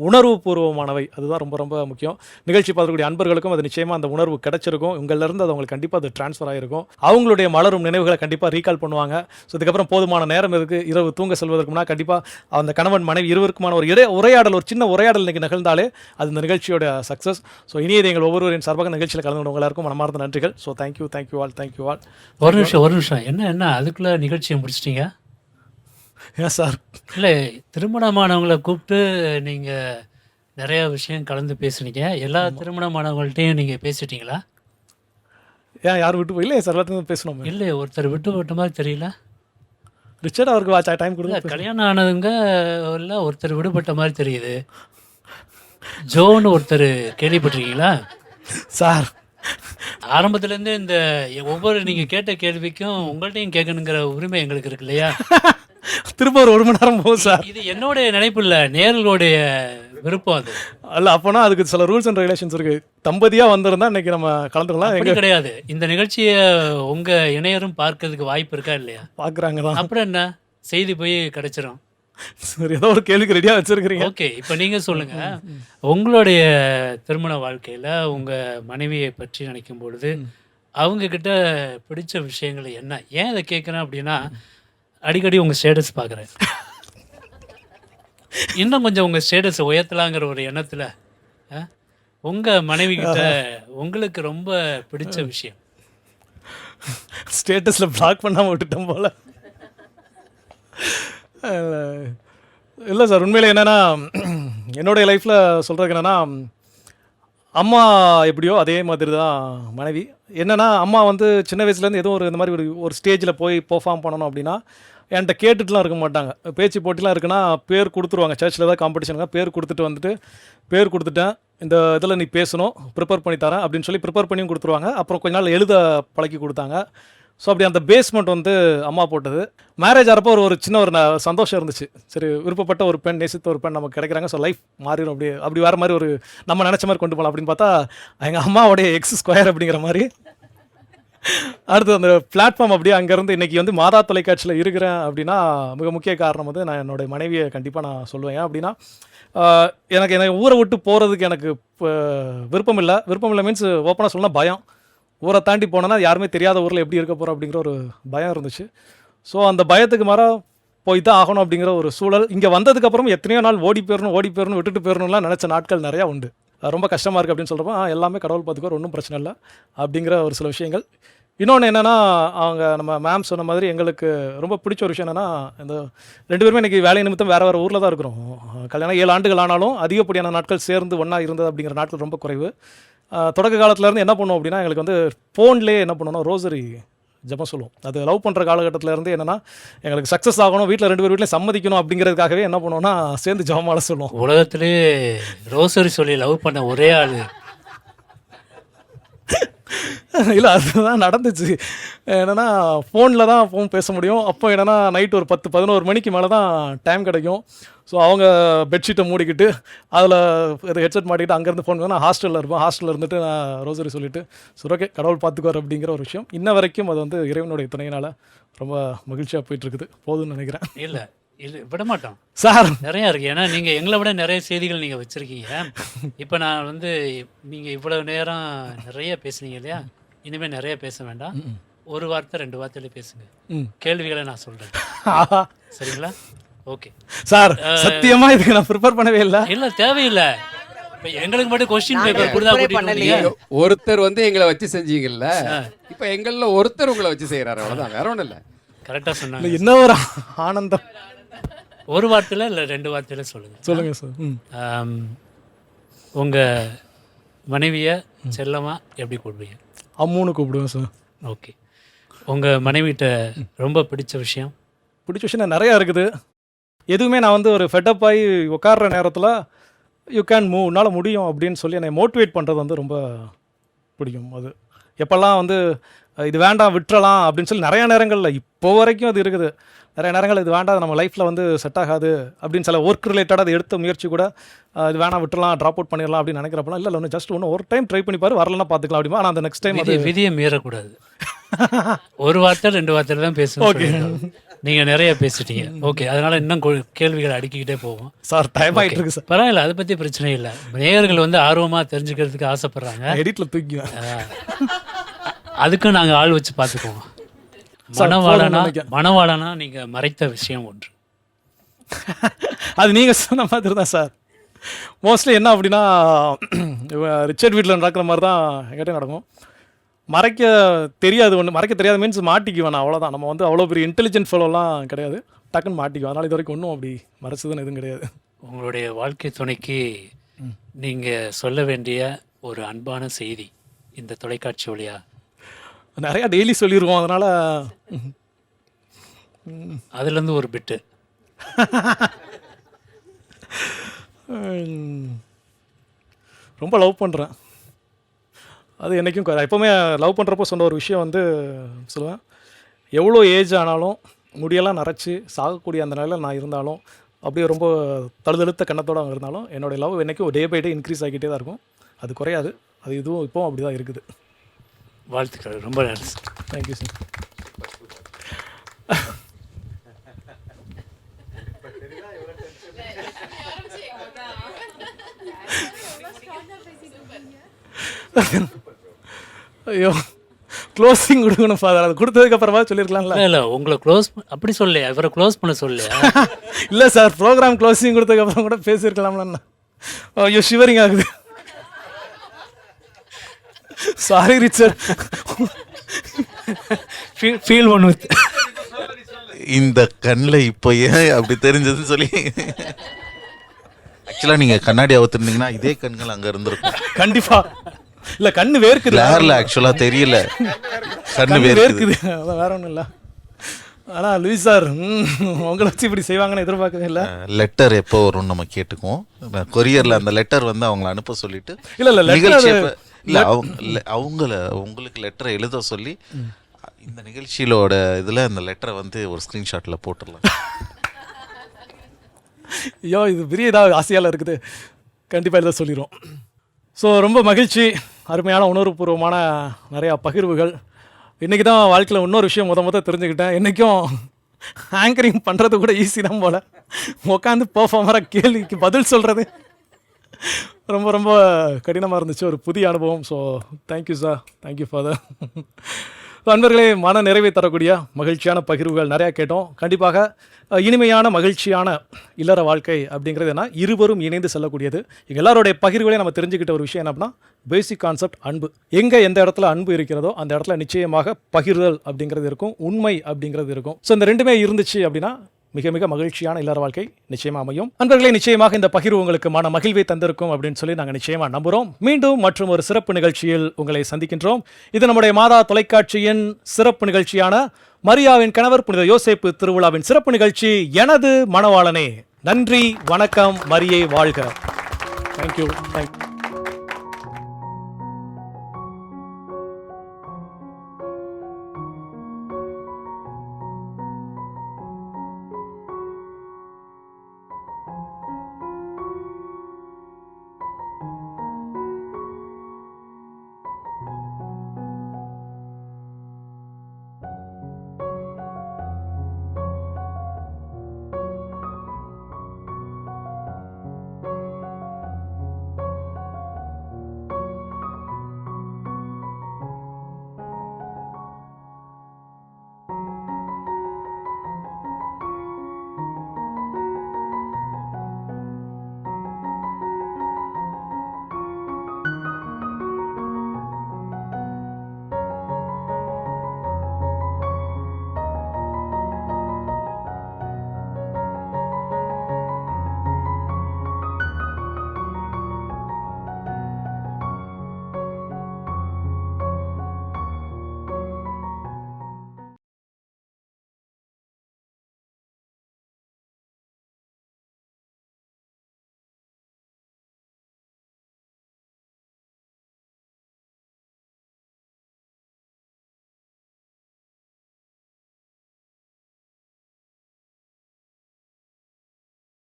உணர்வுபூர்வமானவை. அதுதான் ரொம்ப ரொம்ப முக்கியம். நிகழ்ச்சி பார்க்கக்கூடிய அன்பர்களுக்கும் அது நிச்சயமாக அந்த உணர்வு கிடைச்சிருக்கும். உங்களிலிருந்து அது அவங்களுக்கு கண்டிப்பாக அது ட்ரான்ஸ்ஃபர் ஆகிருக்கும். அவங்களுடைய மலரும் நினைவுகளை கண்டிப்பாக ரீகால் பண்ணுவாங்க. ஸோ இதுக்கப்புறம் போதுமான நேரம் இருக்குது. இரவு தூங்க செல்வதற்கு முன்னாடி கண்டிப்பாக அந்த கணவன் மனைவி இருவருக்குமான ஒரு உரையாடல், ஒரு சின்ன உரையாடல் இன்றைக்கி நிகழ்ந்தாலே அது இந்த நிகழ்ச்சியோட சக்ஸஸ். ஸோ இனியது எங்கள் ஒவ்வொருவரின் சார்பாக நிகழ்ச்சியில் கலந்து எல்லாருக்கும் மனமார்ந்த நன்றிகள். So thank you all. Thank you all. ஒரு நிமிஷம் என்ன அதுக்குள்ளே நிகழ்ச்சியை முடிச்சிட்டிங்க? ஏன் சார்? இல்லை, திருமணமானவங்களை கூப்பிட்டு நீங்கள் நிறையா விஷயம் கலந்து பேசுனீங்க. எல்லா திருமணமானவங்கள்ட்டையும் நீங்கள் பேசிட்டீங்களா? ஏன் யார் விட்டு இல்லையே சார், எல்லாத்தையும் பேசணும். இல்லை, ஒருத்தர் விட்ட மாதிரி தெரியல. ரிச்சர்ட் அவருக்கு டைம் கொடுங்க. கல்யாணம் ஆனதுங்க எல்லாம் ஒருத்தர் விடுபட்ட மாதிரி தெரியுது. ஜோன்னு ஒருத்தர் கேள்விப்பட்டிருக்கீங்களா சார்? ஆரம்பத்துலேருந்து இந்த ஒவ்வொரு நீங்கள் கேட்ட கேள்விக்கும் உங்கள்கிட்டையும் கேட்கணுங்கிற உரிமை எங்களுக்கு இருக்கு இல்லையா? திரும்ப ஒரு மணி நேரம் போகும் சார். இது என்னுடைய நினைப்பு இல்லை, நேர்களுடைய விருப்பம். அது அல்ல, அப்போனா அதுக்கு சில ரூல்ஸ் அண்ட் ரெகுலேஷன்ஸ் இருக்கு. தம்பதியாக வந்திருந்தா இன்னைக்கு நம்ம கலந்துக்கலாம். எங்க கிடையாது. இந்த நிகழ்ச்சியை உங்கள் இணையரும் பார்க்கறதுக்கு வாய்ப்பு இருக்கா இல்லையா? பார்க்குறாங்க தான். அப்புறம் என்ன, செய்தி போய் கிடைச்சிரும். சரி, ஏதோ ஒரு கேள்விக்கு ரெடியாக வச்சுருக்கிறீங்க. ஓகே, இப்போ நீங்கள் சொல்லுங்கள், உங்களுடைய திருமண வாழ்க்கையில் உங்கள் மனைவியை பற்றி நினைக்கும் பொழுது அவங்கக்கிட்ட பிடிச்ச விஷயங்கள் என்ன? ஏன் இதை கேட்குறேன் அப்படின்னா, அடிக்கடி உங்கள் ஸ்டேட்டஸ் பார்க்குறேன். இன்னும் கொஞ்சம் உங்கள் ஸ்டேட்டஸை உயர்த்தலாங்கிற ஒரு எண்ணத்தில் உங்கள் மனைவிக்கிட்ட உங்களுக்கு ரொம்ப பிடிச்ச விஷயம். ஸ்டேட்டஸில் பிளாக் பண்ணாமல் விட்டுட்டோம் போல். இல்லை சார், உண்மையில் என்னென்னா என்னுடைய லைஃப்பில் சொல்கிறதுக்கு என்னென்னா, அம்மா எப்படியோ அதே மாதிரி தான் மனைவி. என்னென்னா அம்மா வந்து சின்ன வயசுலேருந்து ஏதோ இந்த மாதிரி ஒரு ஸ்டேஜில் போய் பெர்ஃபார்ம் பண்ணணும் அப்படின்னா என்கிட்ட கேட்டுட்டுலாம் இருக்க மாட்டாங்க. பேச்சு போட்டிலாம் இருக்குன்னா பேர் கொடுத்துருவாங்க. சர்ச்சில் ஏதாவது காம்படிஷனுங்க பேர் கொடுத்துட்டு வந்துட்டு, பேர் கொடுத்துட்டேன், இந்த இதில் நீ பேசணும், ப்ரிப்பேர் பண்ணி தரேன் அப்படின்னு சொல்லி ப்ரிப்பேர் பண்ணியும் கொடுத்துருவாங்க. அப்புறம் கொஞ்ச நாள் எழுத பழக்கி கொடுத்தாங்க. ஸோ அப்படி அந்த பேஸ்மெண்ட் வந்து அம்மா போட்டது. மேரேஜ் ஆகிறப்போ ஒரு சின்ன ஒரு சந்தோஷம் இருந்துச்சு. சரி, விருப்பப்பட்ட ஒரு பெண், நேசித்த ஒரு பெண் நமக்கு கிடைக்கிறாங்க, ஸோ லைஃப் மாறிடும், அப்படி வேறு மாதிரி ஒரு நம்ம நினச்ச மாதிரி கொண்டு போகலாம் அப்படின்னு பார்த்தா எங்கள் அம்மாவோடைய X² அப்படிங்கிற மாதிரி அடுத்து அந்த பிளாட்ஃபார்ம் அப்படியே அங்கேருந்து இன்றைக்கி வந்து மாதா தொலைக்காட்சியில் இருக்கிறேன் அப்படின்னா மிக முக்கிய காரணம் வந்து நான் என்னுடைய மனைவியை கண்டிப்பாக நான் சொல்லுவேன். ஏன் அப்படின்னா எனக்கு ஊரை விட்டு போகிறதுக்கு எனக்கு விருப்பம் இல்லை மீன்ஸ் ஓப்பனாக சொல்லலாம் பயம். ஊரை தாண்டி போனேன்னா யாருமே தெரியாத ஊரில் எப்படி இருக்க போகிறோம் அப்படிங்கிற ஒரு பயம் இருந்துச்சு. ஸோ அந்த பயத்துக்கு மாறாக போய் தான் ஆகணும் அப்படிங்கிற ஒரு சூழல். இங்கே வந்ததுக்கப்புறம் எத்தனையோ நாள் ஓடி போயிடணும் விட்டுட்டு போயிடணும்லாம் நினச்ச நாட்கள் நிறையா உண்டு. ரொம்ப கஷ்டமாக இருக்குது அப்படின்னு சொல்கிறப்போ எல்லாமே கடவுள் பார்த்துக்கோ, ஒன்றும் பிரச்சனை இல்லை அப்படிங்கிற ஒரு சில விஷயங்கள். இன்னொன்று என்னென்னா, அவங்க நம்ம மேம் சொன்ன மாதிரி எங்களுக்கு ரொம்ப பிடிச்ச ஒரு விஷயம் என்னென்னா, இந்த 2 பேருமே இன்றைக்கி வேலை நிமித்தம் வேறு ஊரில் தான் இருக்கிறோம். கல்யாணம் 7 ஆண்டுகள் ஆனாலும் அதிகப்படியான நாட்கள் சேர்ந்து ஒன்றா இருந்தது அப்படிங்கிற நாட்கள் ரொம்ப குறைவு. தொடக்க காலத்துலேருந்து என்ன பண்ணுவோம் அப்படின்னா, எங்களுக்கு வந்து ஃபோன்லேயே என்ன பண்ணுவோம்னா ரோசரி ஜபம் சொல்லுவோம். அது லவ் பண்ணுற காலகட்டத்திலேருந்து என்னென்னா, எங்களுக்கு சக்ஸஸ் ஆகணும், வீட்டில் 2 பேர் வீட்லையும் சம்மதிக்கணும் அப்படிங்கிறதுக்காகவே என்ன பண்ணுவோம்னா சேர்ந்து ஜபமால சொல்லுவோம். உலகத்திலே ரோசரி சொல்லி லவ் பண்ண ஒரே ஆள். இல்லை, அதுதான் நடந்துச்சு. என்னென்னா ஃபோனில் தான் ஃபோன் பேச முடியும். அப்போ என்னென்னா நைட் ஒரு 10-11 மணிக்கு மேலே தான் டைம் கிடைக்கும். ஸோ அவங்க பெட்ஷீட்டை மூடிக்கிட்டு அதில் ஹெட்செட் மாட்டிக்கிட்டு அங்கேருந்து ஃபோன் நான் ஹாஸ்டலில் இருப்பேன். ஹாஸ்டலில் இருந்துட்டு நான் ரோசரி சொல்லிவிட்டு சரி ஓகே கடவுள் பார்த்துக்குவார் அப்படிங்கிற ஒரு விஷயம் இன்ன வரைக்கும் அது வந்து இறைவனுடைய துணையினால் ரொம்ப மகிழ்ச்சியாக போயிட்டுருக்குது. போதும்னு நினைக்கிறேன். இல்லை விட மாட்டோம் சார், நிறையா இருக்குது. ஏன்னா நீங்கள் எங்களை விட நிறைய செய்திகள் நீங்கள் வச்சுருக்கீங்க. இப்போ நான் வந்து நீங்கள் இவ்வளோ நேரம் நிறைய பேசுனீங்க இல்லையா, இனிமேல் நிறைய பேச வேண்டாம். ஒரு வார்த்தை 2 வார்த்தையில பேசுங்க. கேள்விகளை நான் சொல்கிறேன், சரிங்களா? ஓகே சார், சத்தியமாக இதுக்கு நான் ப்ரிப்பேர் பண்ணவே இல்லை. இல்லை தேவையில்லை. இப்போ எங்களுக்கு மட்டும் கொஸ்டின் பேப்பர் கொடுத்தா ஒருத்தர் வந்து எங்களை வச்சு செஞ்சீங்கல்ல, இப்போ எங்களில் ஒருத்தர் உங்களை வச்சு செய்கிறாரு, அவ்வளோதான், வேற ஒன்றும் இல்லை. கரெக்டாக சொன்னாங்க. என்ன ஒரு ஆனந்தம். ஒரு வார்த்தையில் இல்லை 2 வார்த்தையில் சொல்லுங்கள் சார். உங்கள் மனைவியை செல்லமா எப்படி கூப்பிடுவீங்க? அம்முன்னு கூப்பிடுவேன் சார். ஓகே, உங்கள் மனைவிகிட்ட ரொம்ப பிடிச்ச விஷயம்? பிடிச்ச விஷயம் நிறையா இருக்குது. எதுவுமே நான் வந்து ஒரு ஃபெட்டப் ஆகி உட்கார்ற நேரத்தில் யூ கேன் மூவ், உன்னால் முடியும் அப்படின்னு சொல்லி என்னை மோட்டிவேட் பண்ணுறது வந்து ரொம்ப பிடிக்கும். அது எப்போல்லாம் வந்து இது வேண்டாம் விட்டுறலாம் அப்படின்னு சொல்லி நிறையா நேரங்களில் இப்போ வரைக்கும் அது இருக்குது. நிறைய நேரங்கள் இது வேண்டாம், நம்ம லைஃப்பில் வந்து செட் ஆகாது அப்படின்னு சில ஒர்க் ரிலேட்டடாக அது எடுத்த முயற்சி கூட இது வேணாம் விட்டுறலாம், ட்ராப் அவுட் பண்ணிடலாம் அப்படின்னு நினைக்கிறப்பலாம் இல்லை ஒன்று ஜஸ்ட் ஒரு டைம் ட்ரை பண்ணி பாரு, வரலன்னா பார்த்துக்கலாம் அப்படிமா. ஆனால் அந்த நெக்ஸ்ட் டைம் அது விதியை மீறக்கூடாது. ஒரு வார்த்தை 2 வார்த்தையில் தான் பேசணும். ஓகே, நீங்கள் நிறைய பேசிட்டீங்க. ஓகே, அதனால் இன்னும் கேள்விகள் அடுக்கிக்கிட்டே போவோம் சார். டைம் ஆகிட்டு இருக்கு சார். பரவாயில்ல, அதை பற்றி பிரச்சனை இல்லை. நேயர்கள் வந்து ஆர்வமாக தெரிஞ்சுக்கிறதுக்கு ஆசைப்பட்றாங்க. எடிட்டில் தூக்கிவேன். அதுக்கும் நாங்கள் ஆள் வச்சு பார்த்துக்குவோம். மனவாளனா நீங்கள் மறைத்த விஷயம் ஒன்று. அது நீங்கள் சொன்ன மாதிரி தான் சார். மோஸ்ட்லி என்ன அப்படின்னா, ரிச்சர்ட் வீட்டில் நடக்கிற மாதிரி தான் என்கிட்ட நடக்கும். மறைக்க தெரியாது, ஒன்று மறைக்க தெரியாது மீன்ஸ் மாட்டிக்குவேன் நான், அவ்வளோதான். நம்ம வந்து அவ்வளோ பெரிய இன்டெலிஜென்ட் ஃபெலோலாம் கிடையாது, டக்குன்னு மாட்டிக்குவேன். அதனால் இது வரைக்கும் ஒன்றும் அப்படி மறைச்சதுன்னு எதுவும் கிடையாது. உங்களுடைய வாழ்க்கை துணைக்கு நீங்கள் சொல்ல வேண்டிய ஒரு அன்பான செய்தி இந்த தொலைக்காட்சி வழியா? நிறையா டெய்லி சொல்லிடுவோம், அதனால் அதுலேருந்து ஒரு பிட்டு. ரொம்ப லவ் பண்ணுறேன். அது என்றைக்கும் எப்போவுமே லவ் பண்ணுறப்போ சொன்ன ஒரு விஷயம் வந்து சொல்லுவேன், எவ்வளோ ஏஜ் ஆனாலும் முடியெல்லாம் நரைச்சி சாகக்கூடிய அந்த நிலையில் நான் இருந்தாலும், அப்படியே ரொம்ப தழுதழுத்த கண்ணத்தோடு அவங்க இருந்தாலும், என்னுடைய லவ் என்றைக்கும் டே பை டே இன்க்ரீஸ் ஆகிக்கிட்டே தான் இருக்கும். அது குறையாது. அது இதுவும் இப்போவும் அப்படி தான் இருக்குது. வாழ்த்துக்கள், ரொம்ப நன்றி. Thank you sir. ஐயோ, க்ளோசிங் கொடுக்கணும் ஃபாதர். அது கொடுத்ததுக்கப்புறமா சொல்லியிருக்கலாம்ல. இல்லை உங்களை அப்படி சொல்லலையா, இவரை க்ளோஸ் பண்ண சொல்லலையா? இல்லை சார், ப்ரோக்ராம் க்ளோசிங் கொடுத்ததுக்கப்புறம் கூட பேசியிருக்கலாம்ல. ஐயோ, ஷிவரிங் ஆகுது. Sorry Richard. Feel one with இந்த கண்ணில் இப்போ ஏன் அப்படி தெரிஞ்சதுன்னு சொல்லி. ஆக்சுவலாக நீங்கள் கண்ணாடி அவுத்துருந்தீங்கன்னா இதே கண்கள் அங்கே இருந்திருக்கும் கண்டிப்பா. இல்லை, கண்ணு வேர்க்குது. லேரில் ஆக்சுவலாக தெரியல, கண்ணு வேர்க்குது. அதான் வேற ஒன்றும் இல்லை. ஆனால் லூயிஸ் சார் உங்களை வச்சு இப்படி செய்வாங்கன்னு எதிர்பார்க்கவே இல்லை. லெட்டர் எப்போ வரும்னு நம்ம கேட்டுக்குவோம். கொரியரில் அந்த லெட்டர் வந்து அவங்கள அனுப்ப சொல்லிட்டு இல்லை நிகழ்ச்சி இல்லை உங்களுக்கு லெட்டரை எழுத சொல்லி இந்த நிகழ்ச்சியிலோட இதில் அந்த லெட்டரை வந்து ஒரு ஸ்க்ரீன்ஷாட்டில் போட்டுடலாம். ஐயோ, இது பெரிய இதாக ஆசையால் இருக்குது. கண்டிப்பாக எழுத சொல்லிடுவோம். ஸோ ரொம்ப மகிழ்ச்சி. அருமையான உணர்வுபூர்வமான நிறையா பகிர்வுகள். இன்றைக்கி தான் வாழ்க்கையில் இன்னொரு விஷயம் முத தெரிஞ்சுக்கிட்டேன். இன்றைக்கும் ஆங்கரிங் பண்ணுறது கூட ஈஸி தான் போல். உட்காந்து பெர்ஃபார்மராக கேள்விக்கு பதில் சொல்கிறது ரொம்ப ரொம்ப கடினமாக இருந்துச்சு. ஒரு புதிய அனுபவம். So thank you sir, thank you father. நண்பர்களே, மன நிறைவை தரக்கூடிய மகிழ்ச்சியான பகிர்வுகள் நிறையா கேட்டோம். கண்டிப்பாக இனிமையான மகிழ்ச்சியான இல்லற வாழ்க்கை அப்படிங்கிறது என்ன, இருவரும் இணைந்து செல்லக்கூடியது. இங்கே எல்லாருடைய பகிர்வுகளையும் நம்ம தெரிஞ்சுக்கிட்ட ஒரு விஷயம் என்ன அப்படின்னா, பேசிக் கான்செப்ட் அன்பு. எங்கே எந்த இடத்துல அன்பு இருக்கிறதோ அந்த இடத்துல நிச்சயமாக பகிர்தல் அப்படிங்கிறது இருக்கும், உண்மை அப்படிங்கிறது இருக்கும். ஸோ இந்த ரெண்டுமே இருந்துச்சு அப்படின்னா மிக மிக மகிழ்ச்சியான இல்லற வாழ்க்கை நிச்சயமாக அமையும். நண்பர்களே, நிச்சயமாக இந்த பகிர்வு உங்களுக்கு மன மகிழ்வை தந்திருக்கும் அப்படின்னு சொல்லி நாங்கள் நிச்சயமாக நம்புகிறோம். மீண்டும் மற்றும் ஒரு சிறப்பு நிகழ்ச்சியில் உங்களை சந்திக்கின்றோம். இது நம்முடைய மாதா தொலைக்காட்சியின் சிறப்பு நிகழ்ச்சியான மரியாவின் கணவர் புனித யோசேப்பு திருவிழாவின் சிறப்பு நிகழ்ச்சி எனது மணவாளனே. நன்றி, வணக்கம், மரியே வாழ்க. தேங்க்யூ.